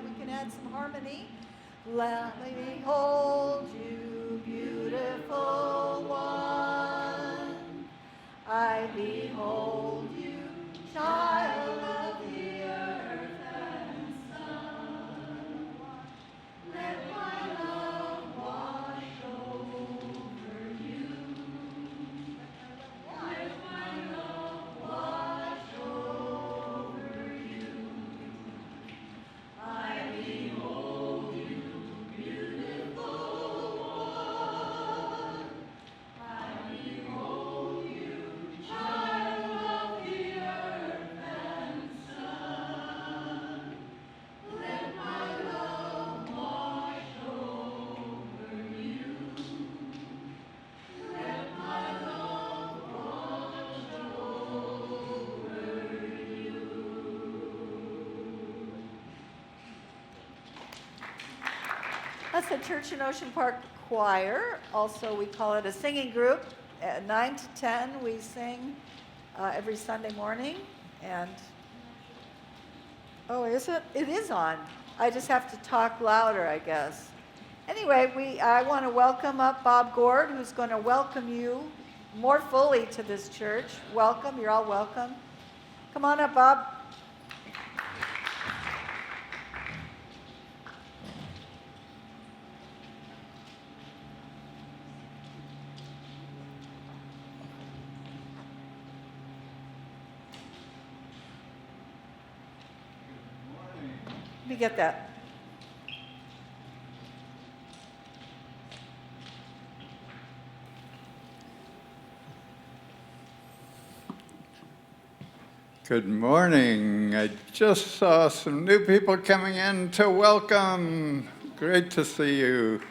we can add some harmony. Let me hold you, beautiful one. I behold you, child of the earth and sun. Let my love wash over you. Let my love wash over you. I behold you, beautiful one. I behold you, child of the earth and sun. Let my love wash over you. Let my love wash over you. That's the Church in Ocean Park Choir. Also, we call it a singing group. At 9 to 10, we sing every Sunday morning. And, oh, is it? It is on. I just have to talk louder, I guess. Anyway, I want to welcome up Bob Gord, who's going to welcome you more fully to this church. Welcome. You're all welcome. Come on up, Bob. Let me get that. Good morning. I just saw some new people coming in to welcome. Great to see you.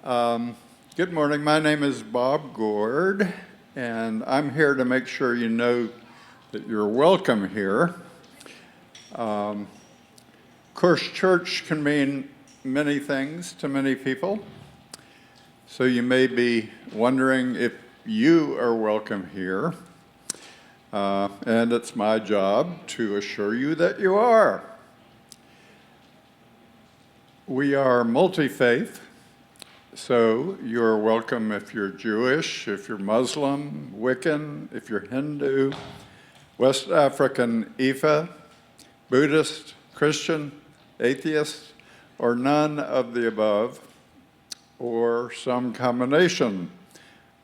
Good morning. My name is Bob Gord, and I'm here to make sure you know that you're welcome here. Of course, church can mean many things to many people. So you may be wondering if you are welcome here. And it's my job to assure you that you are. We are multi-faith, so you're welcome if you're Jewish, if you're Muslim, Wiccan, if you're Hindu, West African Ifa, Buddhist, Christian, atheist, or none of the above, or some combination,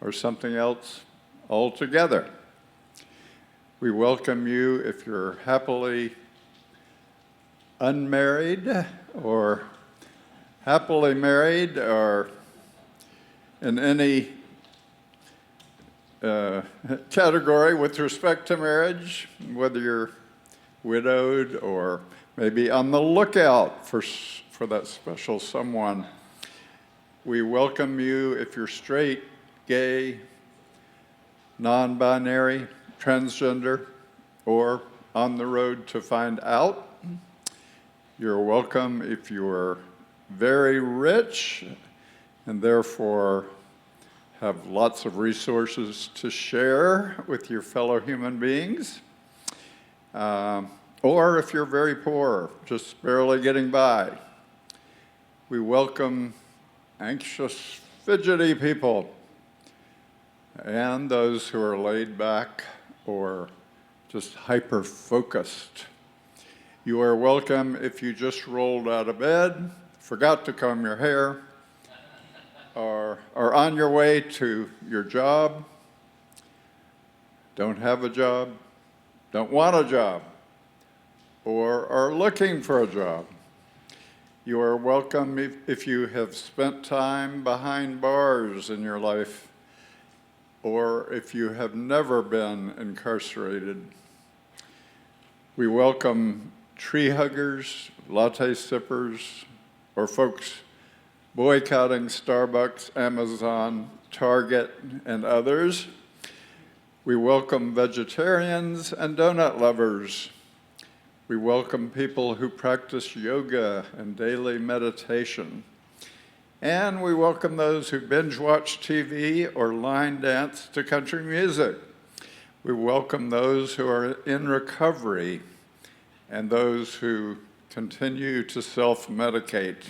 or something else altogether. We welcome you if you're happily unmarried or happily married or in any category with respect to marriage, whether you're widowed or maybe on the lookout for that special someone. We welcome you if you're straight, gay, non-binary, transgender, or on the road to find out. You're welcome if you're very rich and therefore have lots of resources to share with your fellow human beings. Or if you're very poor, just barely getting by. We welcome anxious, fidgety people and those who are laid back or just hyper-focused. You are welcome if you just rolled out of bed, forgot to comb your hair, or are on your way to your job, don't have a job, don't want a job, or are looking for a job. You are welcome if you have spent time behind bars in your life, or if you have never been incarcerated. We welcome tree huggers, latte sippers, or folks boycotting Starbucks, Amazon, Target, and others. We welcome vegetarians and donut lovers. We welcome people who practice yoga and daily meditation. And we welcome those who binge watch TV or line dance to country music. We welcome those who are in recovery and those who continue to self-medicate.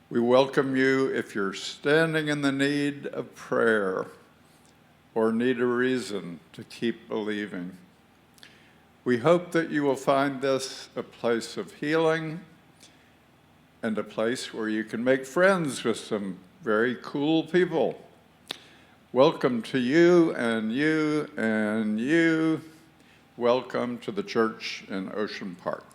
We welcome you if you're standing in the need of prayer or need a reason to keep believing. We hope that you will find this a place of healing and a place where you can make friends with some very cool people. Welcome to you and you and you. Welcome to the church in Ocean Park.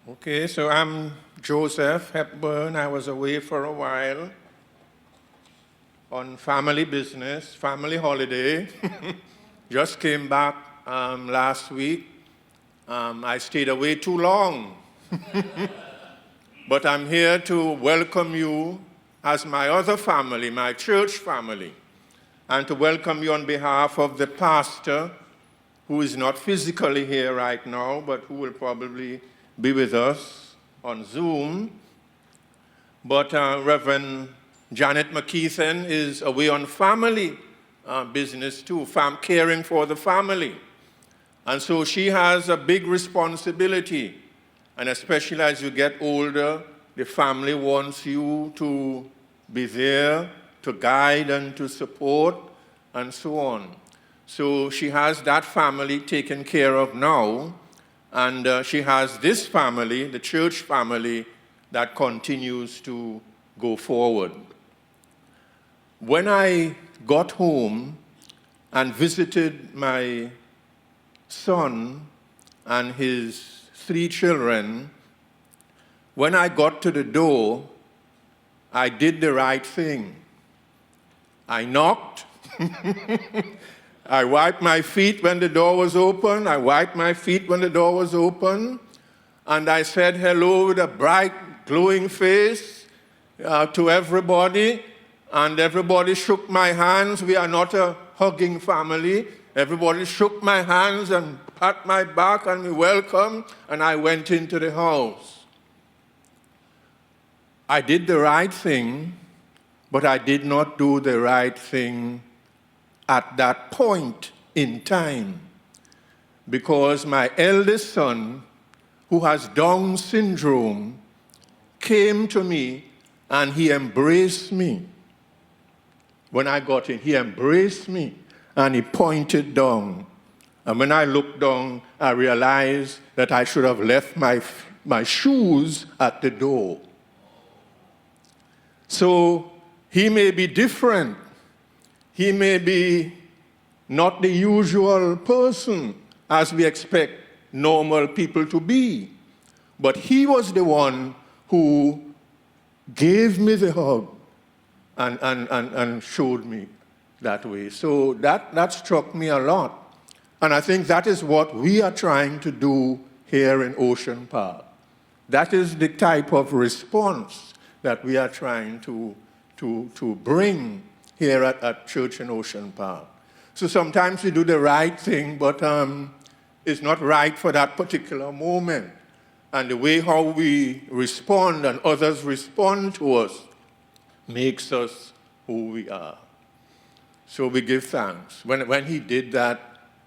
Okay, so I'm Joseph Hepburn. I was away for a while on family business, family holiday. Just came back last week. I stayed away too long. But I'm here to welcome you as my other family, my church family, and to welcome you on behalf of the pastor, who is not physically here right now, but who will probably be with us on Zoom. But Reverend Janet McKeithen is away on family business too, caring for the family. And so she has a big responsibility. And especially as you get older, the family wants you to be there to guide and to support and so on. So she has that family taken care of now. And she has this family, the church family, that continues to go forward. When I got home and visited my son and his 3 children, when I got to the door, I did the right thing. I knocked. I wiped my feet when the door was open. I wiped my feet when the door was open. And I said hello with a bright, glowing face to everybody. And everybody shook my hands. We are not a hugging family. Everybody shook my hands and pat my back and we welcomed. And I went into the house. I did the right thing, but I did not do the right thing at that point in time, because my eldest son, who has Down syndrome, came to me and he embraced me. When I got in, he embraced me and he pointed down. And when I looked down, I realized that I should have left my shoes at the door. So he may be different. He may be not the usual person as we expect normal people to be. But he was the one who gave me the hug and showed me that way. So that struck me a lot. And I think that is what we are trying to do here in Ocean Park. That is the type of response that we are trying to bring here at Church in Ocean Park. So sometimes we do the right thing, but it's not right for that particular moment. And the way how we respond and others respond to us makes us who we are. So we give thanks. When he did that,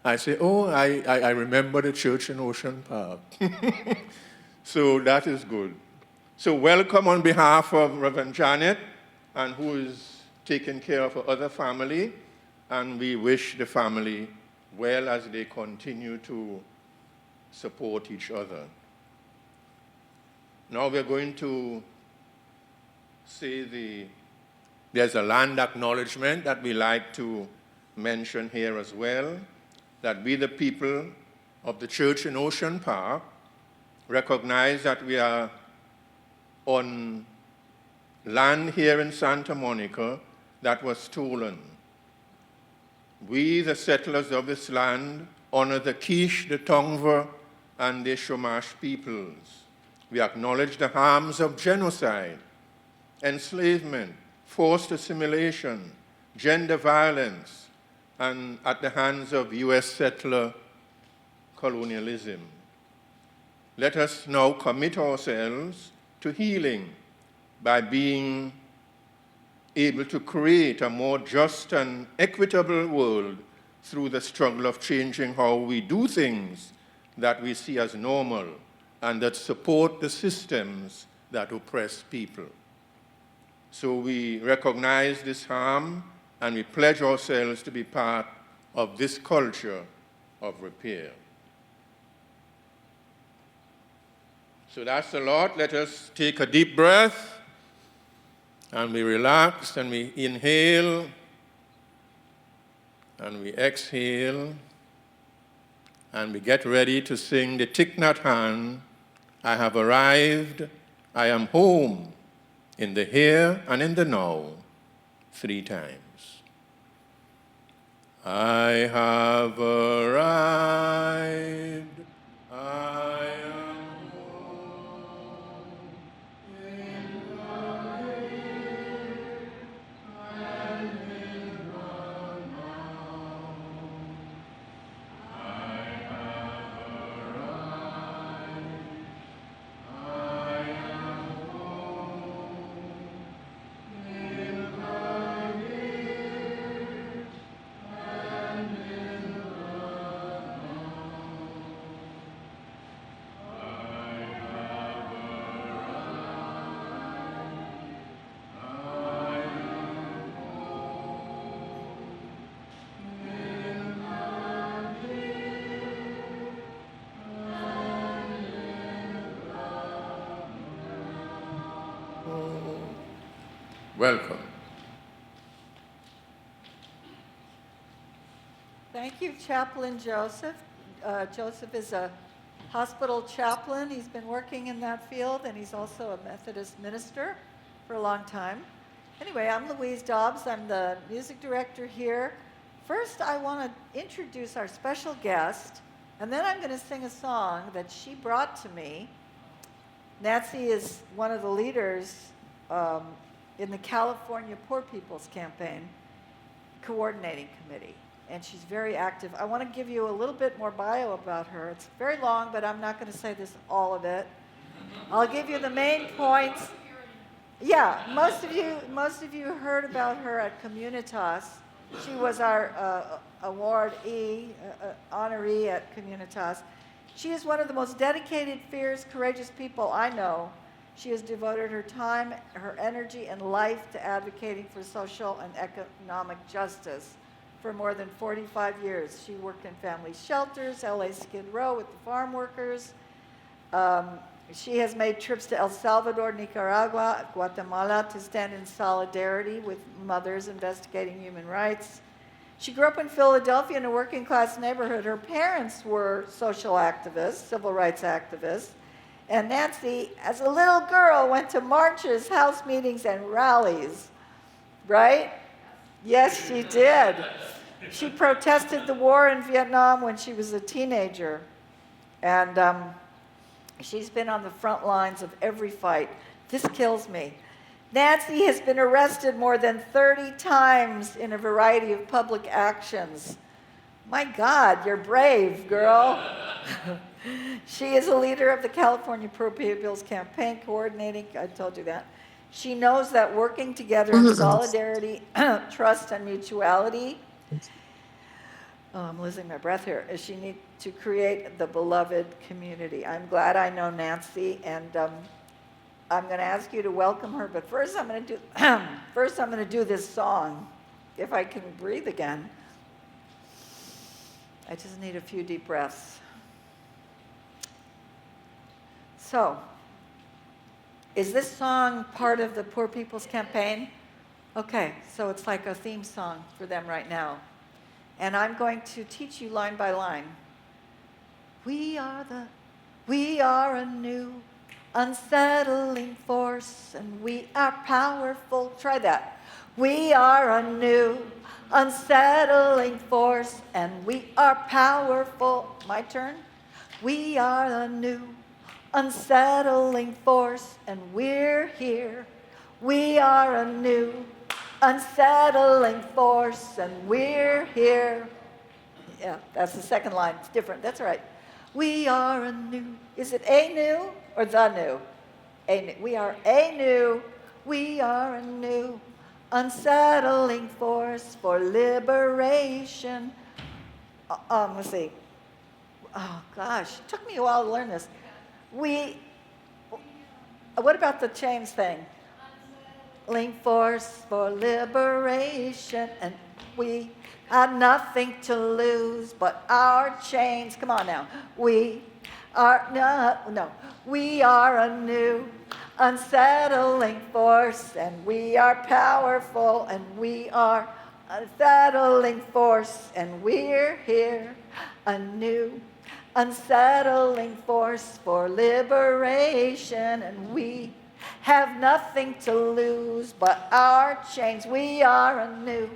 I say, oh, I remember the church in Ocean Park. So that is good. So welcome on behalf of Reverend Janet, and who is taking care of her other family, and we wish the family well as they continue to support each other. Now we're going to say there's a land acknowledgement that we like to mention here as well, that we, the people of the church in Ocean Park, recognize that we are on land here in Santa Monica that was stolen. We, the settlers of this land, honor the Quiche, the Tongva, and the Chumash peoples. We acknowledge the harms of genocide, enslavement, forced assimilation, gender violence, and at the hands of U.S. settler colonialism. Let us now commit ourselves to healing by being able to create a more just and equitable world through the struggle of changing how we do things that we see as normal and that support the systems that oppress people. So we recognize this harm and we pledge ourselves to be part of this culture of repair. So that's a lot. Let us take a deep breath and we relax and we inhale and we exhale and we get ready to sing the Thich Nhat Hanh, I have arrived, I am home, in the here and in the now, 3 times. I have arrived, I am home, in the here and in the now. I have arrived, I am home, in the here and in the Welcome. Thank you, Chaplain Joseph. Joseph is a hospital chaplain. He's been working in that field, and he's also a Methodist minister for a long time. Anyway, I'm Louise Dobbs. I'm the music director here. First, I want to introduce our special guest, and then I'm going to sing a song that she brought to me. Nancy is one of the leaders in the California Poor People's Campaign Coordinating Committee, and she's very active. I want to give you a little bit more bio about her. It's very long, but I'm not going to say all of it. I'll give you the main points. Yeah, most of you heard about her at Communitas. She was our awardee, honoree at Communitas. She is one of the most dedicated, fierce, courageous people I know. She has devoted her time, her energy, and life to advocating for social and economic justice for more than 45 years. She worked in family shelters, LA Skid Row with the farm workers. She has made trips to El Salvador, Nicaragua, Guatemala to stand in solidarity with mothers investigating human rights. She grew up in Philadelphia in a working class neighborhood. Her parents were social activists, civil rights activists. And Nancy, as a little girl, went to marches, house meetings, and rallies, right? Yes, she did. She protested the war in Vietnam when she was a teenager. And she's been on the front lines of every fight. This kills me. Nancy has been arrested more than 30 times in a variety of public actions. My God, you're brave, girl. She is a leader of the California Poor People's Campaign Coordinating. I told you that. She knows that working together in solidarity, trust, and mutuality, I'm losing my breath here, is she needs to create the beloved community. I'm glad I know Nancy, and I'm going to ask you to welcome her. But first, I'm going to do this song, if I can breathe again. I just need a few deep breaths. So, is this song part of the Poor People's Campaign? Okay, so it's like a theme song for them right now. And I'm going to teach you line by line. We are a new unsettling force, and we are powerful. Try that. We are a new unsettling force, and we are powerful. My turn. We are a new unsettling force, and we're here. We are a new unsettling force, and we're here. Yeah, that's the second line. It's different. That's right. We are a new. Is it a new or the new? A new. We are a new We are a new, unsettling force for liberation. Let's see. Oh, gosh. It took me a while to learn this. What about the chains thing? Link force for liberation, and we had nothing to lose but our chains. Come on now. We are a new unsettling force, and we are powerful, and we are unsettling force, and we're here, a new unsettling force for liberation, and we have nothing to lose but our chains. We are a new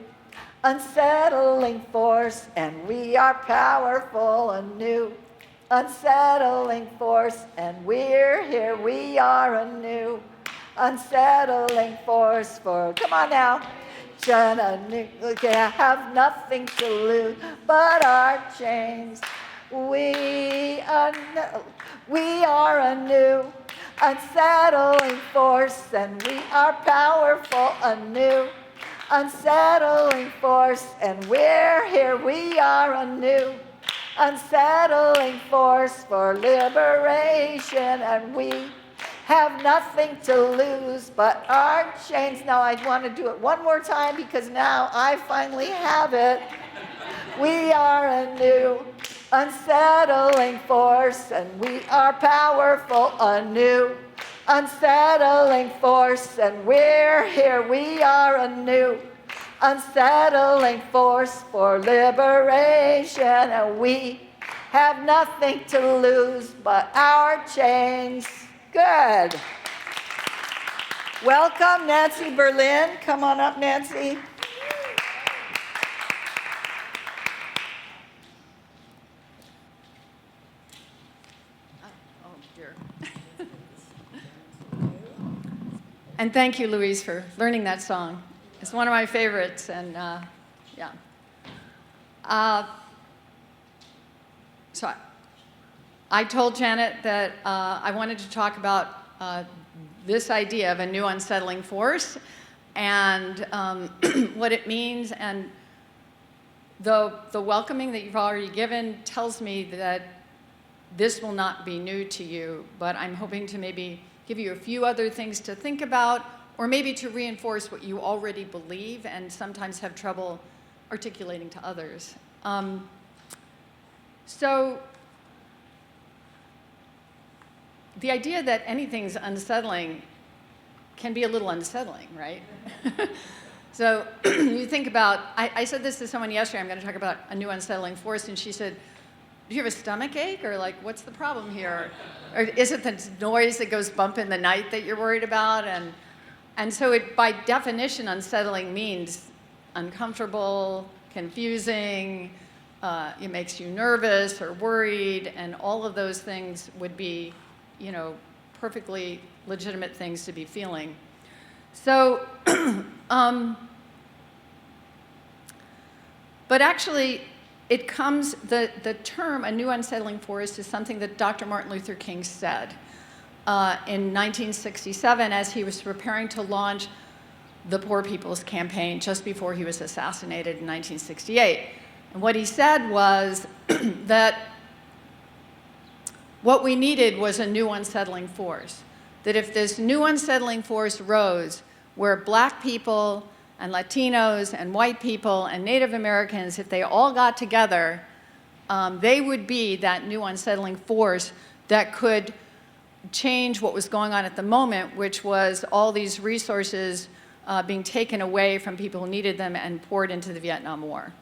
unsettling force, and we are powerful, a new unsettling force, and we're here. We are a new unsettling force for, come on now, have nothing to lose but our chains. We are a new unsettling force, and we are powerful, a new unsettling force, and we're here. We are a new unsettling force for liberation, and we have nothing to lose but our chains. Now I want to do it one more time because now I finally have it. We are a new unsettling force, and we are powerful, a new unsettling force, and we're here. We are a new unsettling force for liberation, and we have nothing to lose but our chains. Good. Welcome, Nancy Berlin. Come on up, Nancy. And thank you, Louise, for learning that song. It's one of my favorites, and yeah. So I told Janet that I wanted to talk about this idea of a new unsettling force and what it means, and the welcoming that you've already given tells me that this will not be new to you, but I'm hoping to maybe give you a few other things to think about, or maybe to reinforce what you already believe and sometimes have trouble articulating to others. So the idea that anything's unsettling can be a little unsettling, right? So you think about, I said this to someone yesterday, I'm going to talk about a new unsettling force, and she said, do you have a stomach ache, or like, what's the problem here? Or is it the noise that goes bump in the night that you're worried about? And so it, by definition, unsettling means uncomfortable, confusing, it makes you nervous or worried, and all of those things would be, you know, perfectly legitimate things to be feeling. So, but actually, it comes, the term, a new unsettling force, is something that Dr. Martin Luther King said in 1967 as he was preparing to launch the Poor People's Campaign just before he was assassinated in 1968. And what he said was that what we needed was a new unsettling force. That if this new unsettling force rose, where black people and Latinos and white people and Native Americans, if they all got together, they would be that new unsettling force that could change what was going on at the moment, which was all these resources being taken away from people who needed them and poured into the Vietnam War.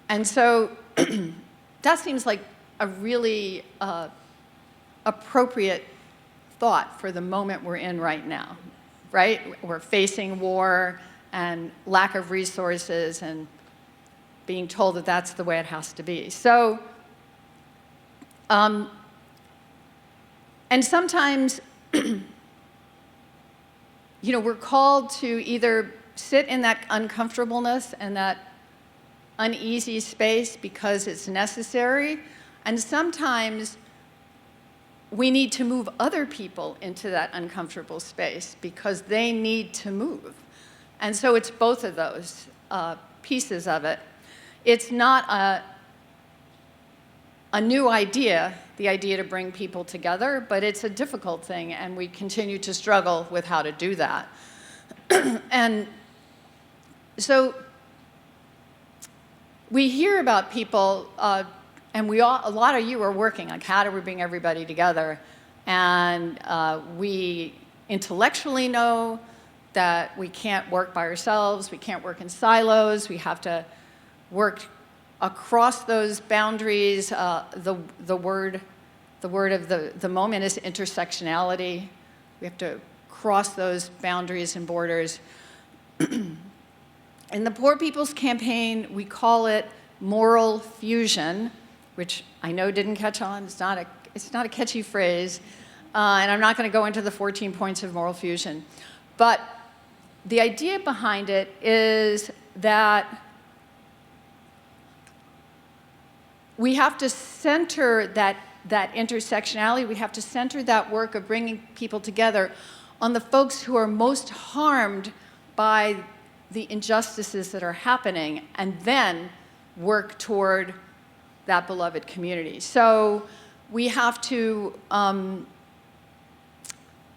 And so that seems like a really appropriate thought for the moment we're in right now, right? We're facing war and lack of resources and being told that that's the way it has to be. So, and sometimes, you know, we're called to either sit in that uncomfortableness and that uneasy space because it's necessary, and sometimes we need to move other people into that uncomfortable space because they need to move. And so it's both of those pieces of it. It's not a new idea, the idea to bring people together, but it's a difficult thing, and we continue to struggle with how to do that. And so we hear about people, and a lot of you are working, like how do we bring everybody together? And we intellectually know that we can't work by ourselves, we can't work in silos, we have to work across those boundaries. The word of the moment is intersectionality. We have to cross those boundaries and borders. In the Poor People's Campaign, we call it moral fusion, which I know didn't catch on. It's not a catchy phrase, and I'm not going to go into the 14 points of moral fusion. But the idea behind it is that we have to center that intersectionality. We have to center that work of bringing people together on the folks who are most harmed by the injustices that are happening, and then work toward that beloved community. So we have to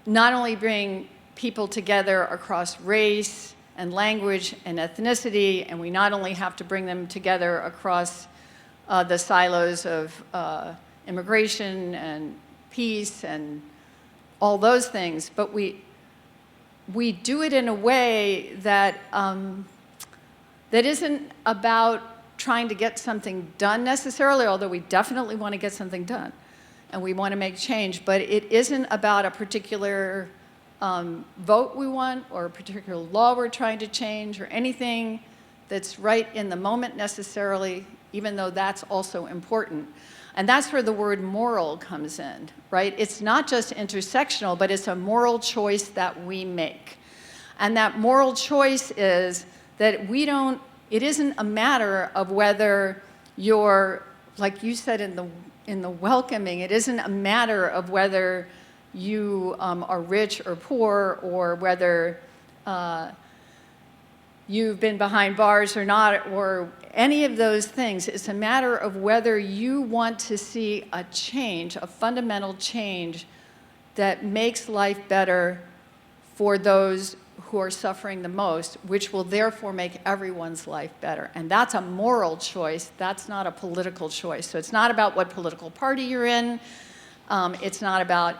not only bring people together across race and language and ethnicity, and we not only have to bring them together across the silos of immigration and peace and all those things, but we do it in a way that that isn't about trying to get something done necessarily, although we definitely want to get something done and we want to make change, but it isn't about a particular vote we want or a particular law we're trying to change or anything that's right in the moment necessarily, even though that's also important. And that's where the word moral comes in, right? It's not just intersectional, but it's a moral choice that we make. And that moral choice is that it isn't a matter of whether you're, like you said in the welcoming, it isn't a matter of whether you are rich or poor, or whether you've been behind bars or not, or any of those things. It's a matter of whether you want to see a change, a fundamental change that makes life better for those who are suffering the most, which will therefore make everyone's life better. And that's a moral choice. That's not a political choice. So it's not about what political party you're in. It's not about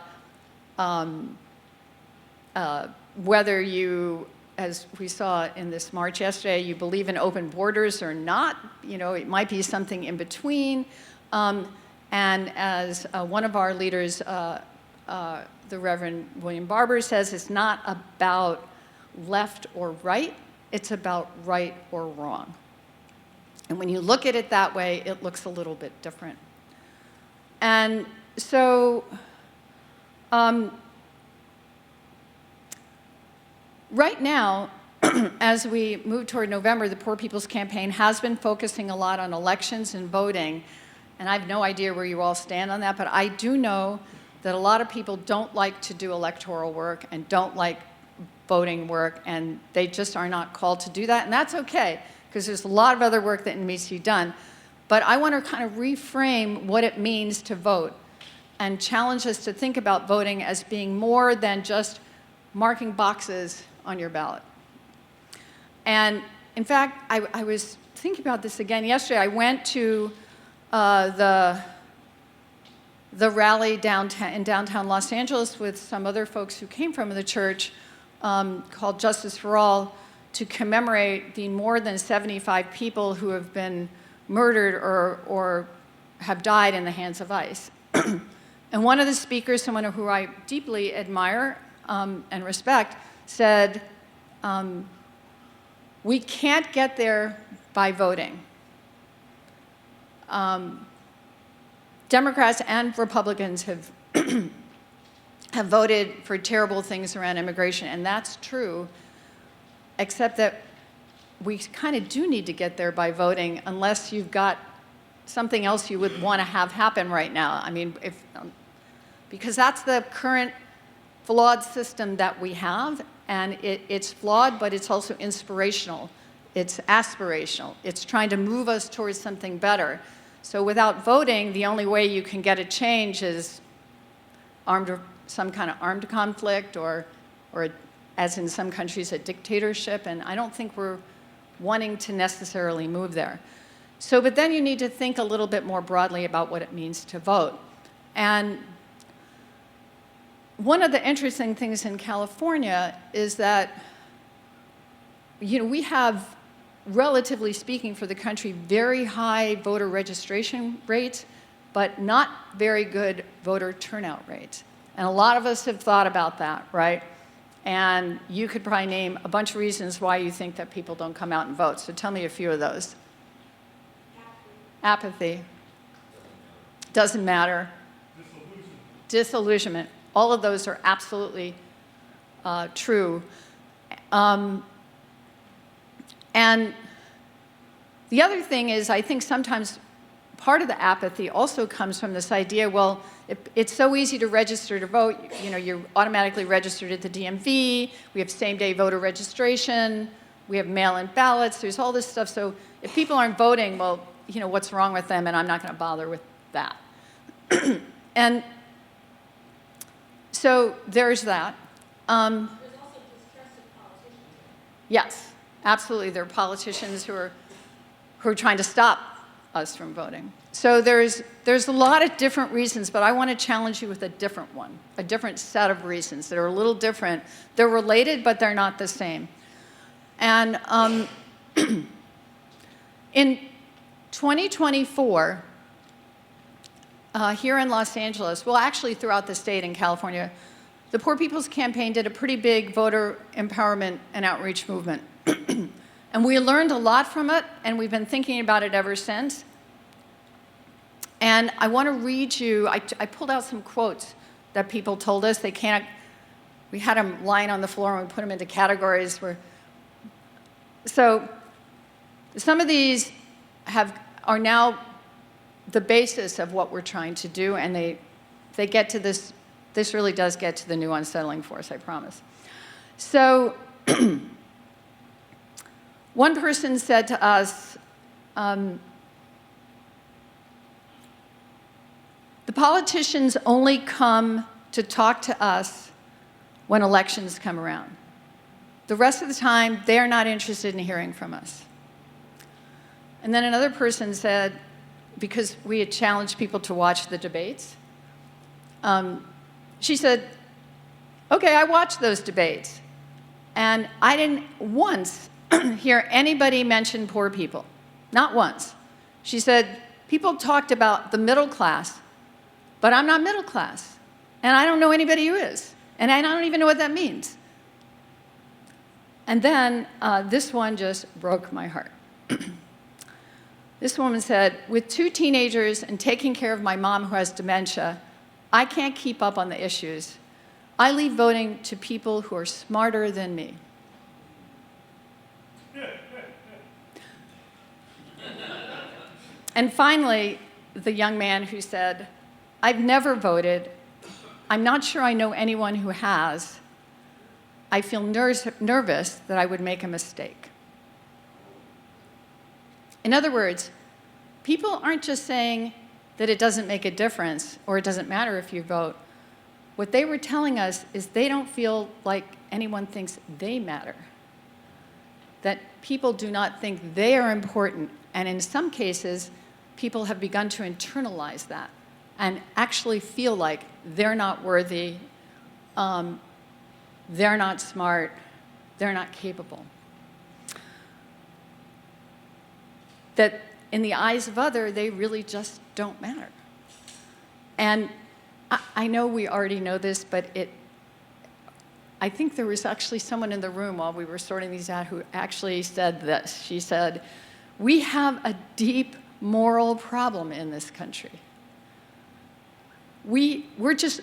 whether you, as we saw in this march yesterday, you believe in open borders or not. You know, it might be something in between. And as one of our leaders, the Reverend William Barber says, it's not about left or right, it's about right or wrong. And when you look at it that way, it looks a little bit different. And so, right now, as we move toward November, the Poor People's Campaign has been focusing a lot on elections and voting, and I have no idea where you all stand on that, but I do know that a lot of people don't like to do electoral work and don't like voting work, and they just are not called to do that, and that's okay, because there's a lot of other work that needs to be done. But I want to kind of reframe what it means to vote and challenge us to think about voting as being more than just marking boxes on your ballot. And in fact, I was thinking about this again yesterday. I went to the rally in downtown Los Angeles with some other folks who came from the church, called Justice for All, to commemorate the more than 75 people who have been murdered or have died in the hands of ICE. And one of the speakers, someone who I deeply admire and respect, said, we can't get there by voting. Democrats and Republicans have have voted for terrible things around immigration, and that's true, except that we kind of do need to get there by voting, unless you've got something else you would want to have happen right now. I mean, if because that's the current flawed system that we have, and it's flawed, but it's also inspirational. It's aspirational. It's trying to move us towards something better. So without voting, the only way you can get a change is some kind of armed conflict or as in some countries, a dictatorship, and I don't think we're wanting to necessarily move there. So, but then you need to think a little bit more broadly about what it means to vote. And one of the interesting things in California is that, we have, relatively speaking for the country, very high voter registration rates, but not very good voter turnout rates. And a lot of us have thought about that, right? And you could probably name a bunch of reasons why you think that people don't come out and vote. So tell me a few of those. Apathy. Doesn't matter. Disillusionment. All of those are absolutely true. And the other thing is, I think sometimes part of the apathy also comes from this idea, well, it's so easy to register to vote. You're automatically registered at the DMV. We have same-day voter registration. We have mail-in ballots. There's all this stuff. So if people aren't voting, well, what's wrong with them? And I'm not going to bother with that. And so there's that. There's also distrust of politicians. Yes, absolutely. There are politicians who are trying to stop us from voting. So there's a lot of different reasons, but I want to challenge you with a different one, a different set of reasons that are a little different. They're related, but they're not the same. And in 2024, here in Los Angeles, well, actually throughout the state in California, the Poor People's Campaign did a pretty big voter empowerment and outreach movement. And we learned a lot from it, and we've been thinking about it ever since. And I want to read you, I pulled out some quotes that people told us. We had them lying on the floor and we put them into categories. So some of these are now the basis of what we're trying to do, and they get to this really does get to the new unsettling force, I promise. So one person said to us, the politicians only come to talk to us when elections come around. The rest of the time, they're not interested in hearing from us. And then another person said, because we had challenged people to watch the debates, she said, okay, I watched those debates, and I didn't once hear anybody mention poor people. Not once. She said, people talked about the middle class, but I'm not middle class, and I don't know anybody who is, and I don't even know what that means. And then this one just broke my heart. This woman said, with 2 teenagers and taking care of my mom who has dementia, I can't keep up on the issues. I leave voting to people who are smarter than me. And finally, the young man who said, I've never voted. I'm not sure I know anyone who has. I feel nervous that I would make a mistake. In other words, people aren't just saying that it doesn't make a difference or it doesn't matter if you vote. What they were telling us is they don't feel like anyone thinks they matter, that people do not think they are important, and in some cases, people have begun to internalize that and actually feel like they're not worthy, they're not smart, they're not capable. That in the eyes of others, they really just don't matter. And I know we already know this, but I think there was actually someone in the room while we were sorting these out who actually said this. She said, we have a deep moral problem in this country. We're just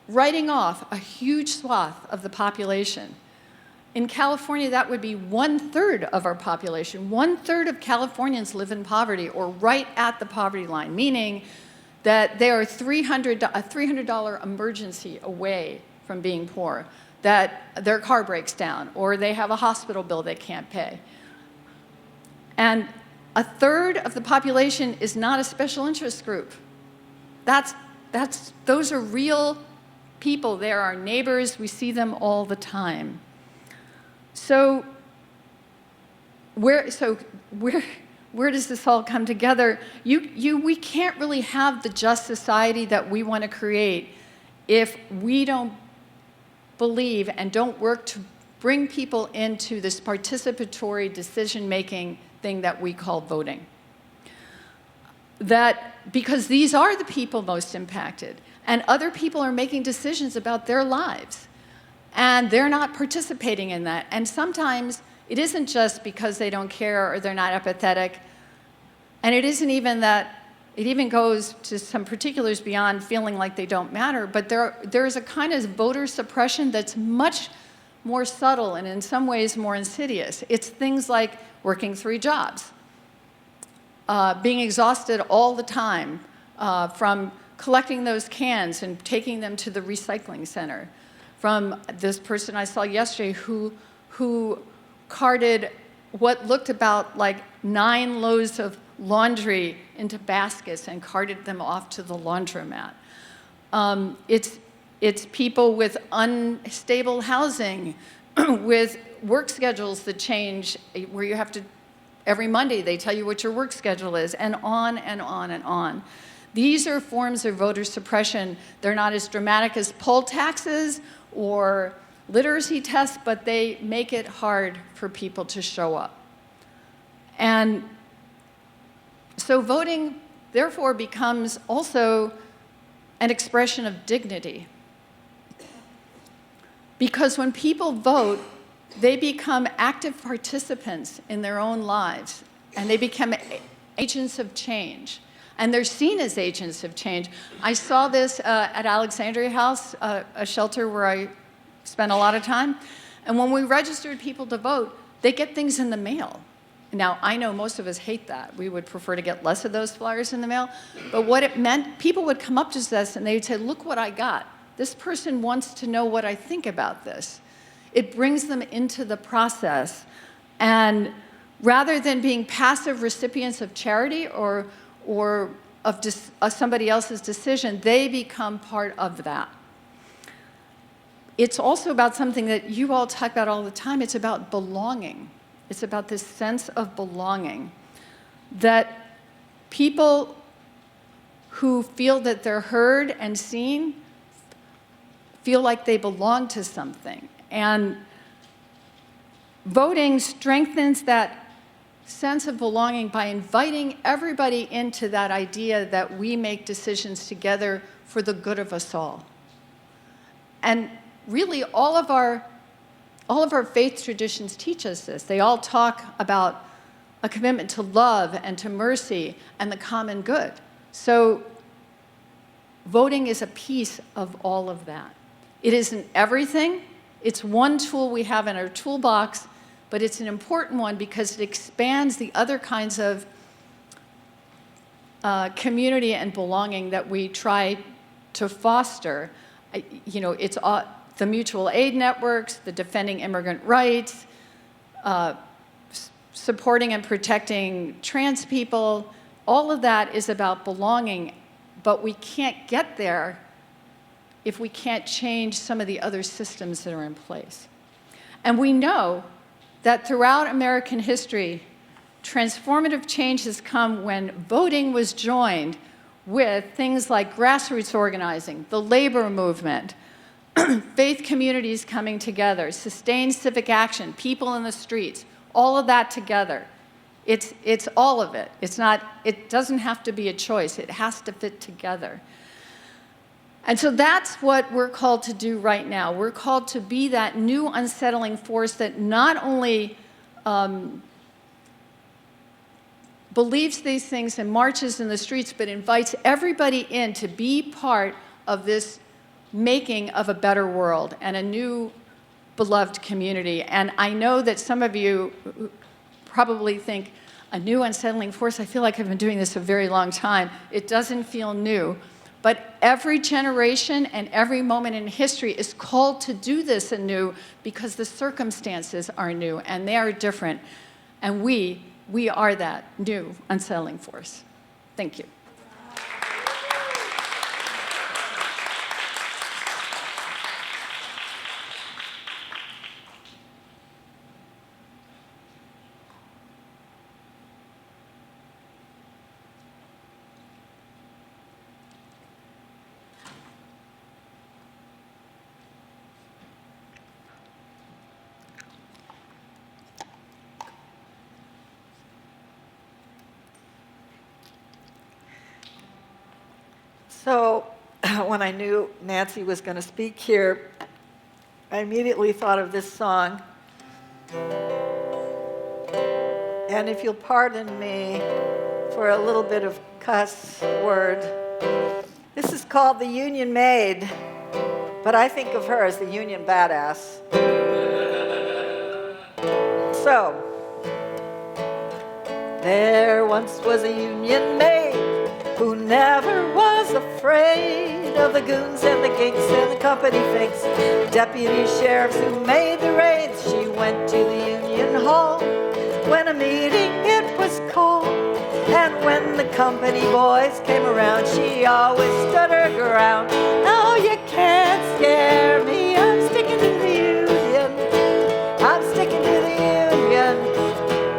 writing off a huge swath of the population. In California, that would be 1/3 of our population. 1/3 of Californians live in poverty or right at the poverty line, meaning that they are a $300 emergency away from being poor, that their car breaks down, or they have a hospital bill they can't pay. And a third of the population is not a special interest group. Those are real people. They're our neighbors. We see them all the time. So where does this all come together? We can't really have the just society that we want to create if we don't believe and don't work to bring people into this participatory decision-making thing that we call voting. Because these are the people most impacted, and other people are making decisions about their lives, and they're not participating in that. And sometimes it isn't just because they don't care or they're not empathetic, and it isn't even that. It even goes to some particulars beyond feeling like they don't matter, but there is a kind of voter suppression that's much more subtle and in some ways more insidious. It's things like working 3 jobs, being exhausted all the time from collecting those cans and taking them to the recycling center, from this person I saw yesterday who carted what looked about like 9 loads of laundry into baskets and carted them off to the laundromat. It's people with unstable housing, with work schedules that change, where you have to, every Monday they tell you what your work schedule is, and on and on and on. These are forms of voter suppression. They're not as dramatic as poll taxes or literacy tests, but they make it hard for people to show up. And so voting, therefore, becomes also an expression of dignity. Because when people vote, they become active participants in their own lives, and they become agents of change. And they're seen as agents of change. I saw this at Alexandria House, a shelter where I spent a lot of time. And when we registered people to vote, they get things in the mail. Now, I know most of us hate that. We would prefer to get less of those flyers in the mail. But what it meant, people would come up to us and they would say, look what I got. This person wants to know what I think about this. It brings them into the process. And rather than being passive recipients of charity or of somebody else's decision, they become part of that. It's also about something that you all talk about all the time. It's about belonging. It's about this sense of belonging, that people who feel that they're heard and seen feel like they belong to something. And voting strengthens that sense of belonging by inviting everybody into that idea that we make decisions together for the good of us all. And really, all of our faith traditions teach us this. They all talk about a commitment to love and to mercy and the common good. So voting is a piece of all of that. It isn't everything. It's one tool we have in our toolbox, but it's an important one because it expands the other kinds of community and belonging that we try to foster. It's the mutual aid networks, the defending immigrant rights, supporting and protecting trans people. All of that is about belonging, but we can't get there if we can't change some of the other systems that are in place. And we know that throughout American history, transformative change has come when voting was joined with things like grassroots organizing, the labor movement, faith communities coming together, sustained civic action, people in the streets, all of that together. It's all of it. It doesn't have to be a choice. It has to fit together. And so that's what we're called to do right now. We're called to be that new unsettling force that not only believes these things and marches in the streets, but invites everybody in to be part of this making of a better world and a new beloved community. And I know that some of you probably think, a new unsettling force. I feel like I've been doing this a very long time. It doesn't feel new. But every generation and every moment in history is called to do this anew because the circumstances are new and they are different. And we are that new unsettling force. Thank you. So when I knew Nancy was going to speak here, I immediately thought of this song. And if you'll pardon me for a little bit of cuss word, this is called The Union Maid, but I think of her as the Union Badass. So, there once was a Union maid who never was afraid of the goons and the ginks and the company fakes, deputy sheriffs who made the raids. She went to the Union Hall when a meeting it was called, and when the company boys came around, she always stood her ground. No, you can't scare me, I'm sticking to the Union. I'm sticking to the Union.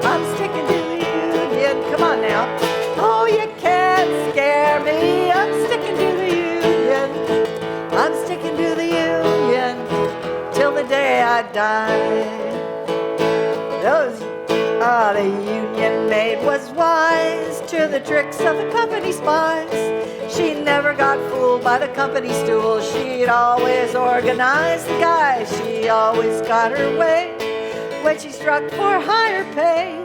I'm sticking to the Union. Come on now. Oh, you can't scare me. I'm sticking to the Union. I'm sticking to the Union till the day I die. The Union maid was wise to the tricks of the company spies. She never got fooled by the company stool. She'd always organize the guys. She always got her way when she struck for higher pay.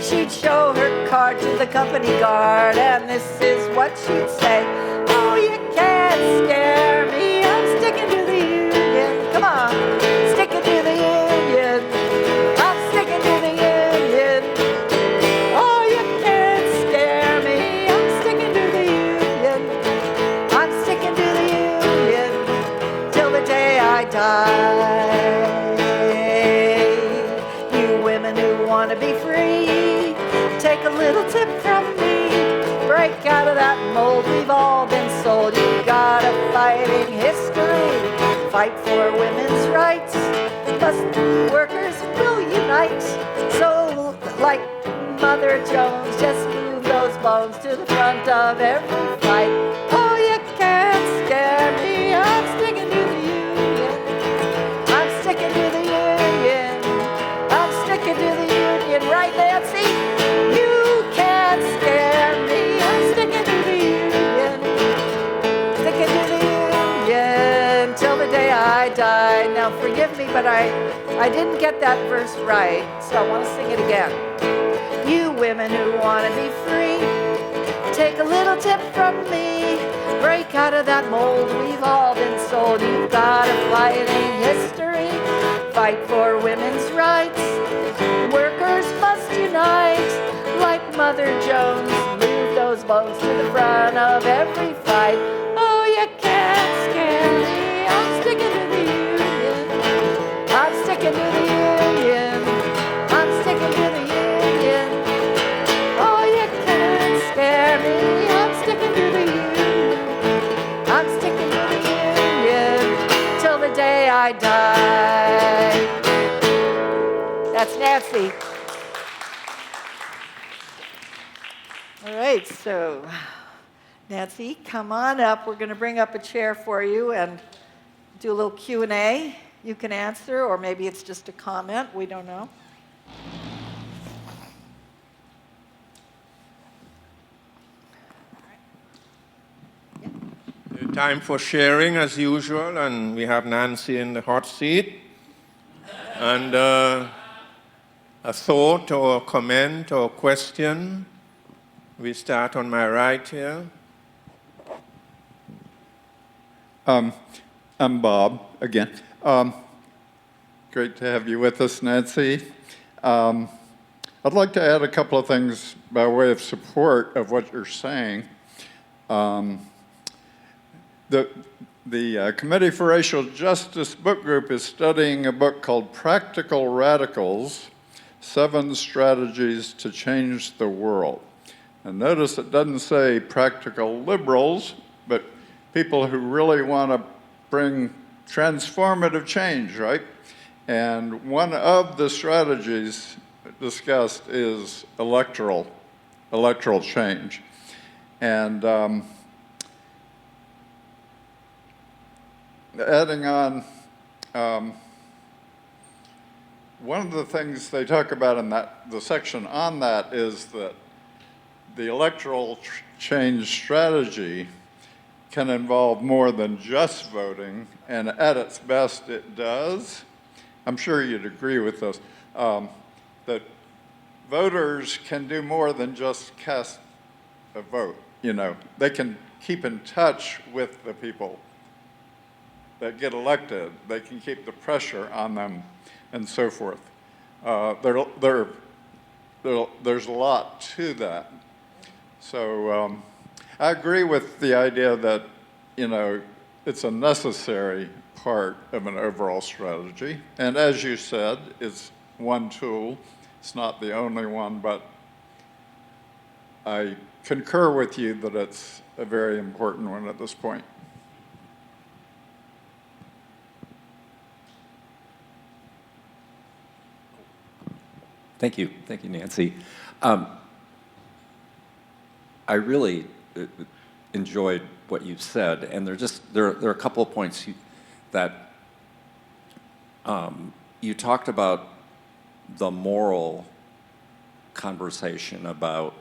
She'd show her card to the company guard, and this is what she'd say. Oh, you can't scare me, I'm sticking to the Union. Come on, sticking to the Union. I'm sticking to the Union. Oh, you can't scare me, I'm sticking to the Union. I'm sticking to the Union till the day I die. You women who want to be free, take a little tip from me. Break out of that mold, we've all been sold. You got a fighting history. Fight for women's rights. Must workers will unite. So, like Mother Jones, just move those bones to the front of every fight. Oh, you can't scare me, I'm sticking to the Union. I'm sticking to the Union. I'm sticking to the Union, right, Nancy? You can't scare me. I'm sticking to the Union. Sticking to the Union till the day I die. Now forgive me, but I didn't get that verse right, so I want to sing it again. You women who want to be free, take a little tip from me. Break out of that mold, we've all been sold. You've got a fighting history. Fight for women's rights. Workers must unite. Like Mother Jones, move those bones to the front of every fight. Oh, you can't scare me, I'm sticking to the Union. I'm sticking to the Union. I'm sticking to the Union. Oh, you can't scare me, I'm sticking to the Union. I'm sticking to the Union till the day I die. That's Nancy. All right, so Nancy, come on up. We're going to bring up a chair for you and do a little Q&A. You can answer, or maybe it's just a comment. We don't know. Time for sharing as usual, and we have Nancy in the hot seat. And a thought or a comment or question. We start on my right here. I'm Bob again. Great to have you with us, Nancy. I'd like to add a couple of things by way of support of what you're saying. The Committee for Racial Justice book group is studying a book called Practical Radicals, 7 Strategies to Change the World. And notice it doesn't say practical liberals, but people who really want to bring transformative change, right? And one of the strategies discussed is electoral change. And adding on, one of the things they talk about in the section on that is that the electoral change strategy can involve more than just voting, and at its best it does. I'm sure you'd agree with this, that voters can do more than just cast a vote. You know, they can keep in touch with the people that get elected. They can keep the pressure on them and so forth. There's a lot to that. So I agree with the idea that, you know, it's a necessary part of an overall strategy. And as you said, it's one tool. It's not the only one, but I concur with you that it's a very important one at this point. Thank you, Nancy. I really enjoyed what you've said, and there are a couple of points that you talked about the moral conversation about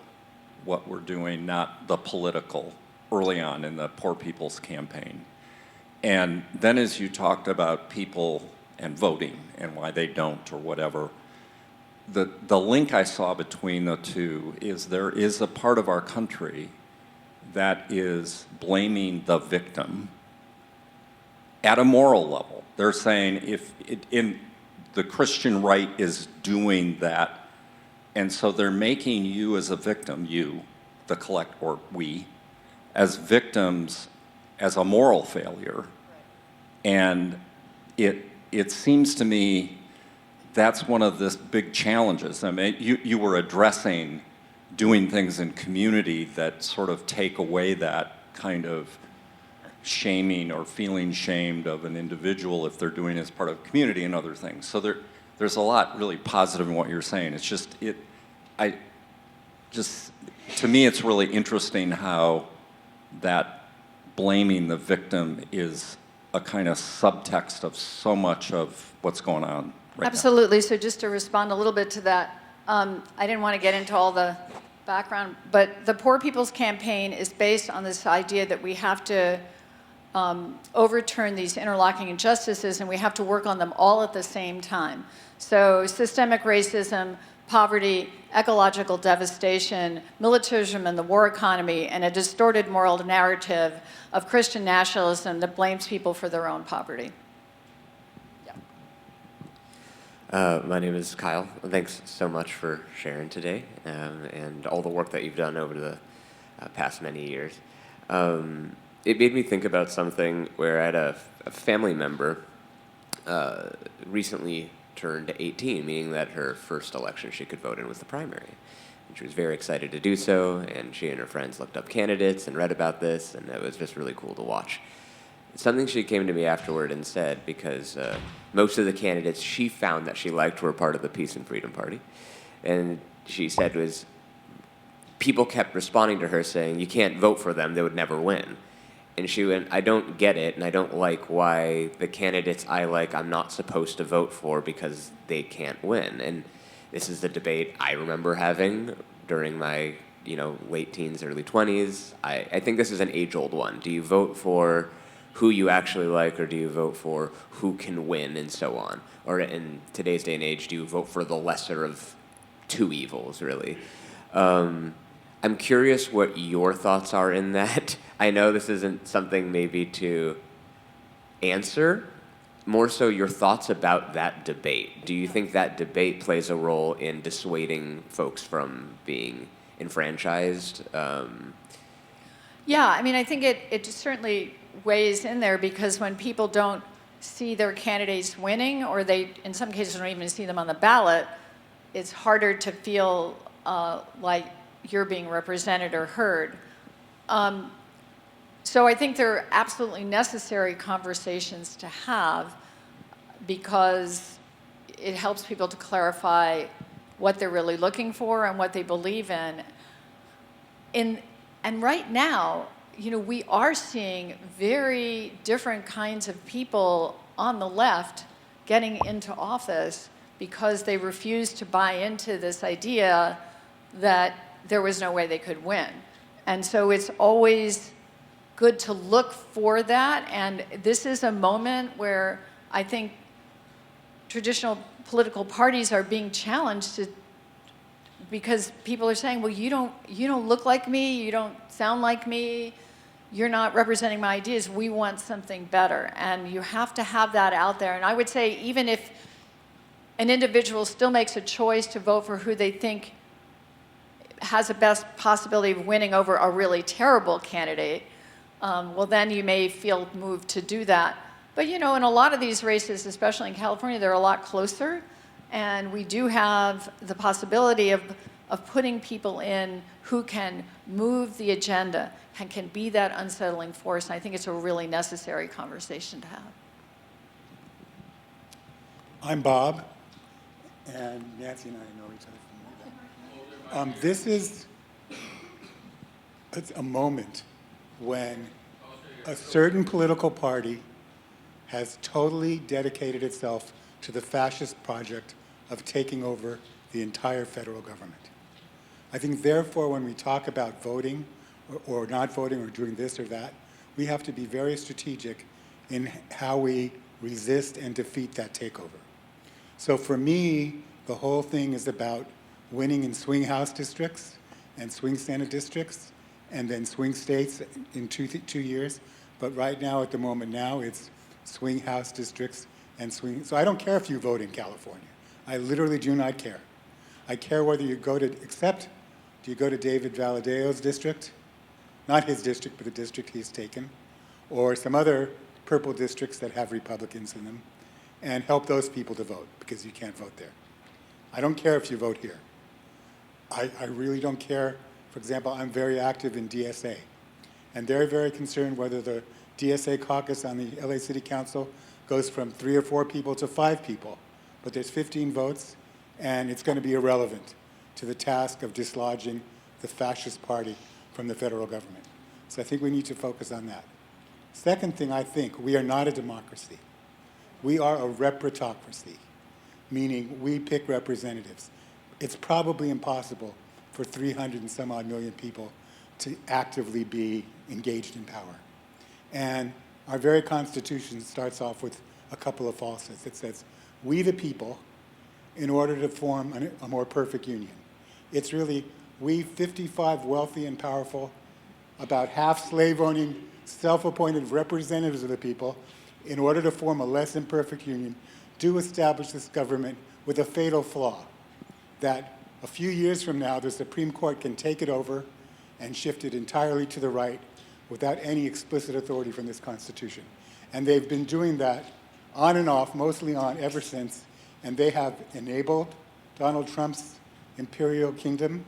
what we're doing, not the political, early on in the Poor People's Campaign. And then as you talked about people and voting and why they don't or whatever, the link I saw between the two is there is a part of our country that is blaming the victim at a moral level. They're saying the Christian right is doing that, and so they're making you as a victim, you, the collect, or we, as victims, as a moral failure. And it seems to me that's one of the big challenges. I mean, you were addressing doing things in community that sort of take away that kind of shaming or feeling shamed of an individual if they're doing it as part of community and other things. So there's a lot really positive in what you're saying. It's just, to me, it's really interesting how that blaming the victim is a kind of subtext of so much of what's going on right Absolutely. So just to respond a little bit to that, I didn't want to get into all the background, but the Poor People's Campaign is based on this idea that we have to overturn these interlocking injustices, and we have to work on them all at the same time. So systemic racism, poverty, ecological devastation, militarism and the war economy, and a distorted moral narrative of Christian nationalism that blames people for their own poverty. My name is Kyle. Thanks so much for sharing today and all the work that you've done over the past many years. It made me think about something where I had a family member recently turned 18, meaning that her first election she could vote in was the primary. And she was very excited to do so, and she and her friends looked up candidates and read about this, and it was just really cool to watch. Something she came to me afterward and said, because most of the candidates she found that she liked were part of the Peace and Freedom Party. And she said was, people kept responding to her saying, you can't vote for them, they would never win. And she went, I don't get it, and I don't like why the candidates I like I'm not supposed to vote for because they can't win. And this is the debate I remember having during my late teens, early 20s. I think this is an age-old one. Do you vote for who you actually like, or do you vote for who can win, and so on? Or in today's day and age, do you vote for the lesser of two evils, really? I'm curious what your thoughts are in that. I know this isn't something maybe to answer, more so your thoughts about that debate. Do you think that debate plays a role in dissuading folks from being enfranchised? Yeah, I mean, I think it certainly weighs in there because when people don't see their candidates winning, or they, in some cases, don't even see them on the ballot, it's harder to feel like you're being represented or heard. So I think they're absolutely necessary conversations to have because it helps people to clarify what they're really looking for and what they believe in. And right now, you know, we are seeing very different kinds of people on the left getting into office because they refuse to buy into this idea that there was no way they could win. And so it's always good to look for that. And this is a moment where I think traditional political parties are being challenged to, because people are saying, well, you don't look like me, you don't sound like me, you're not representing my ideas, we want something better. And you have to have that out there. And I would say even if an individual still makes a choice to vote for who they think has the best possibility of winning over a really terrible candidate, well, then you may feel moved to do that. But, you know, in a lot of these races, especially in California, they're a lot closer. And we do have the possibility of putting people in who can move the agenda and can be that unsettling force. And I think it's a really necessary conversation to have. I'm Bob, and Nancy and I know each other from way back. This is a moment when a certain political party has totally dedicated itself to the fascist project of taking over the entire federal government. I think, therefore, when we talk about voting or not voting or doing this or that, we have to be very strategic in how we resist and defeat that takeover. So for me, the whole thing is about winning in swing House districts and swing Senate districts and then swing states in 2 years. But right now, at the moment now, it's swing House districts and swing. So I don't care if you vote in California. I literally do not care. I care whether you go to, except, do you go to David Valadio's district? Not his district, but the district he's taken, or some other purple districts that have Republicans in them, and help those people to vote, because you can't vote there. I don't care if you vote here. I really don't care. For example, I'm very active in DSA, and they're very concerned whether the DSA caucus on the LA City Council goes from 3 or 4 people to 5 people, but there's 15 votes, and it's going to be irrelevant to the task of dislodging the fascist party from the federal government. So I think we need to focus on that. Second thing, I think we are not a democracy. We are a repretocracy, meaning we pick representatives. It's probably impossible for 300 and some odd million people to actively be engaged in power. And our very Constitution starts off with a couple of falsehoods. It says, we the people, in order to form a more perfect union. It's really, we 55 wealthy and powerful, about half slave-owning, self-appointed representatives of the people, in order to form a less than perfect union, do establish this government with a fatal flaw, that a few years from now, the Supreme Court can take it over and shift it entirely to the right without any explicit authority from this Constitution. And they've been doing that on and off, mostly on, ever since, and they have enabled Donald Trump's imperial kingdom,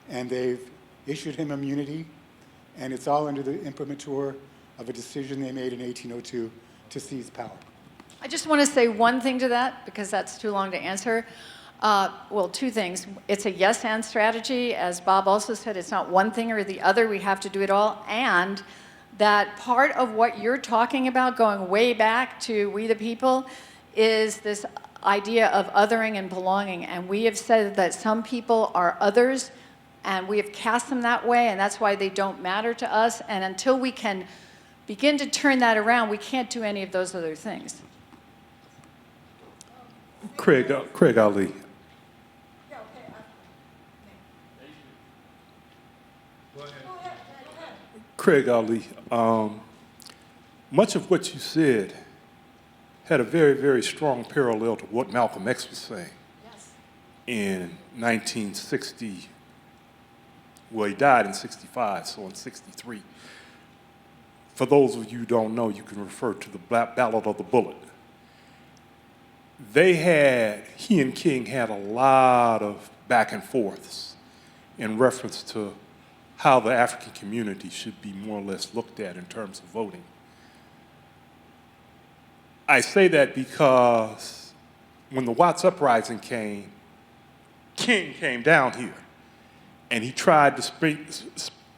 and they've issued him immunity, and it's all under the imprimatur of a decision they made in 1802 to seize power. I just want to say one thing to that, because that's too long to answer. Well, 2 things. It's a yes-and strategy. As Bob also said, it's not one thing or the other. We have to do it all. And that part of what you're talking about, going way back to we the people, is this idea of othering and belonging. And we have said that some people are others, and we have cast them that way, and that's why they don't matter to us. And until we can begin to turn that around, we can't do any of those other things. Craig Ali. Craig Ali, much of what you said had a very, very strong parallel to what Malcolm X was saying Yes. in 1960. Well, he died in 65, so in 63. For those of you who don't know, you can refer to the Ballad of the Bullet. He and King had a lot of back and forths in reference to how the African community should be more or less looked at in terms of voting. I say that because when the Watts Uprising came, King came down here and he tried to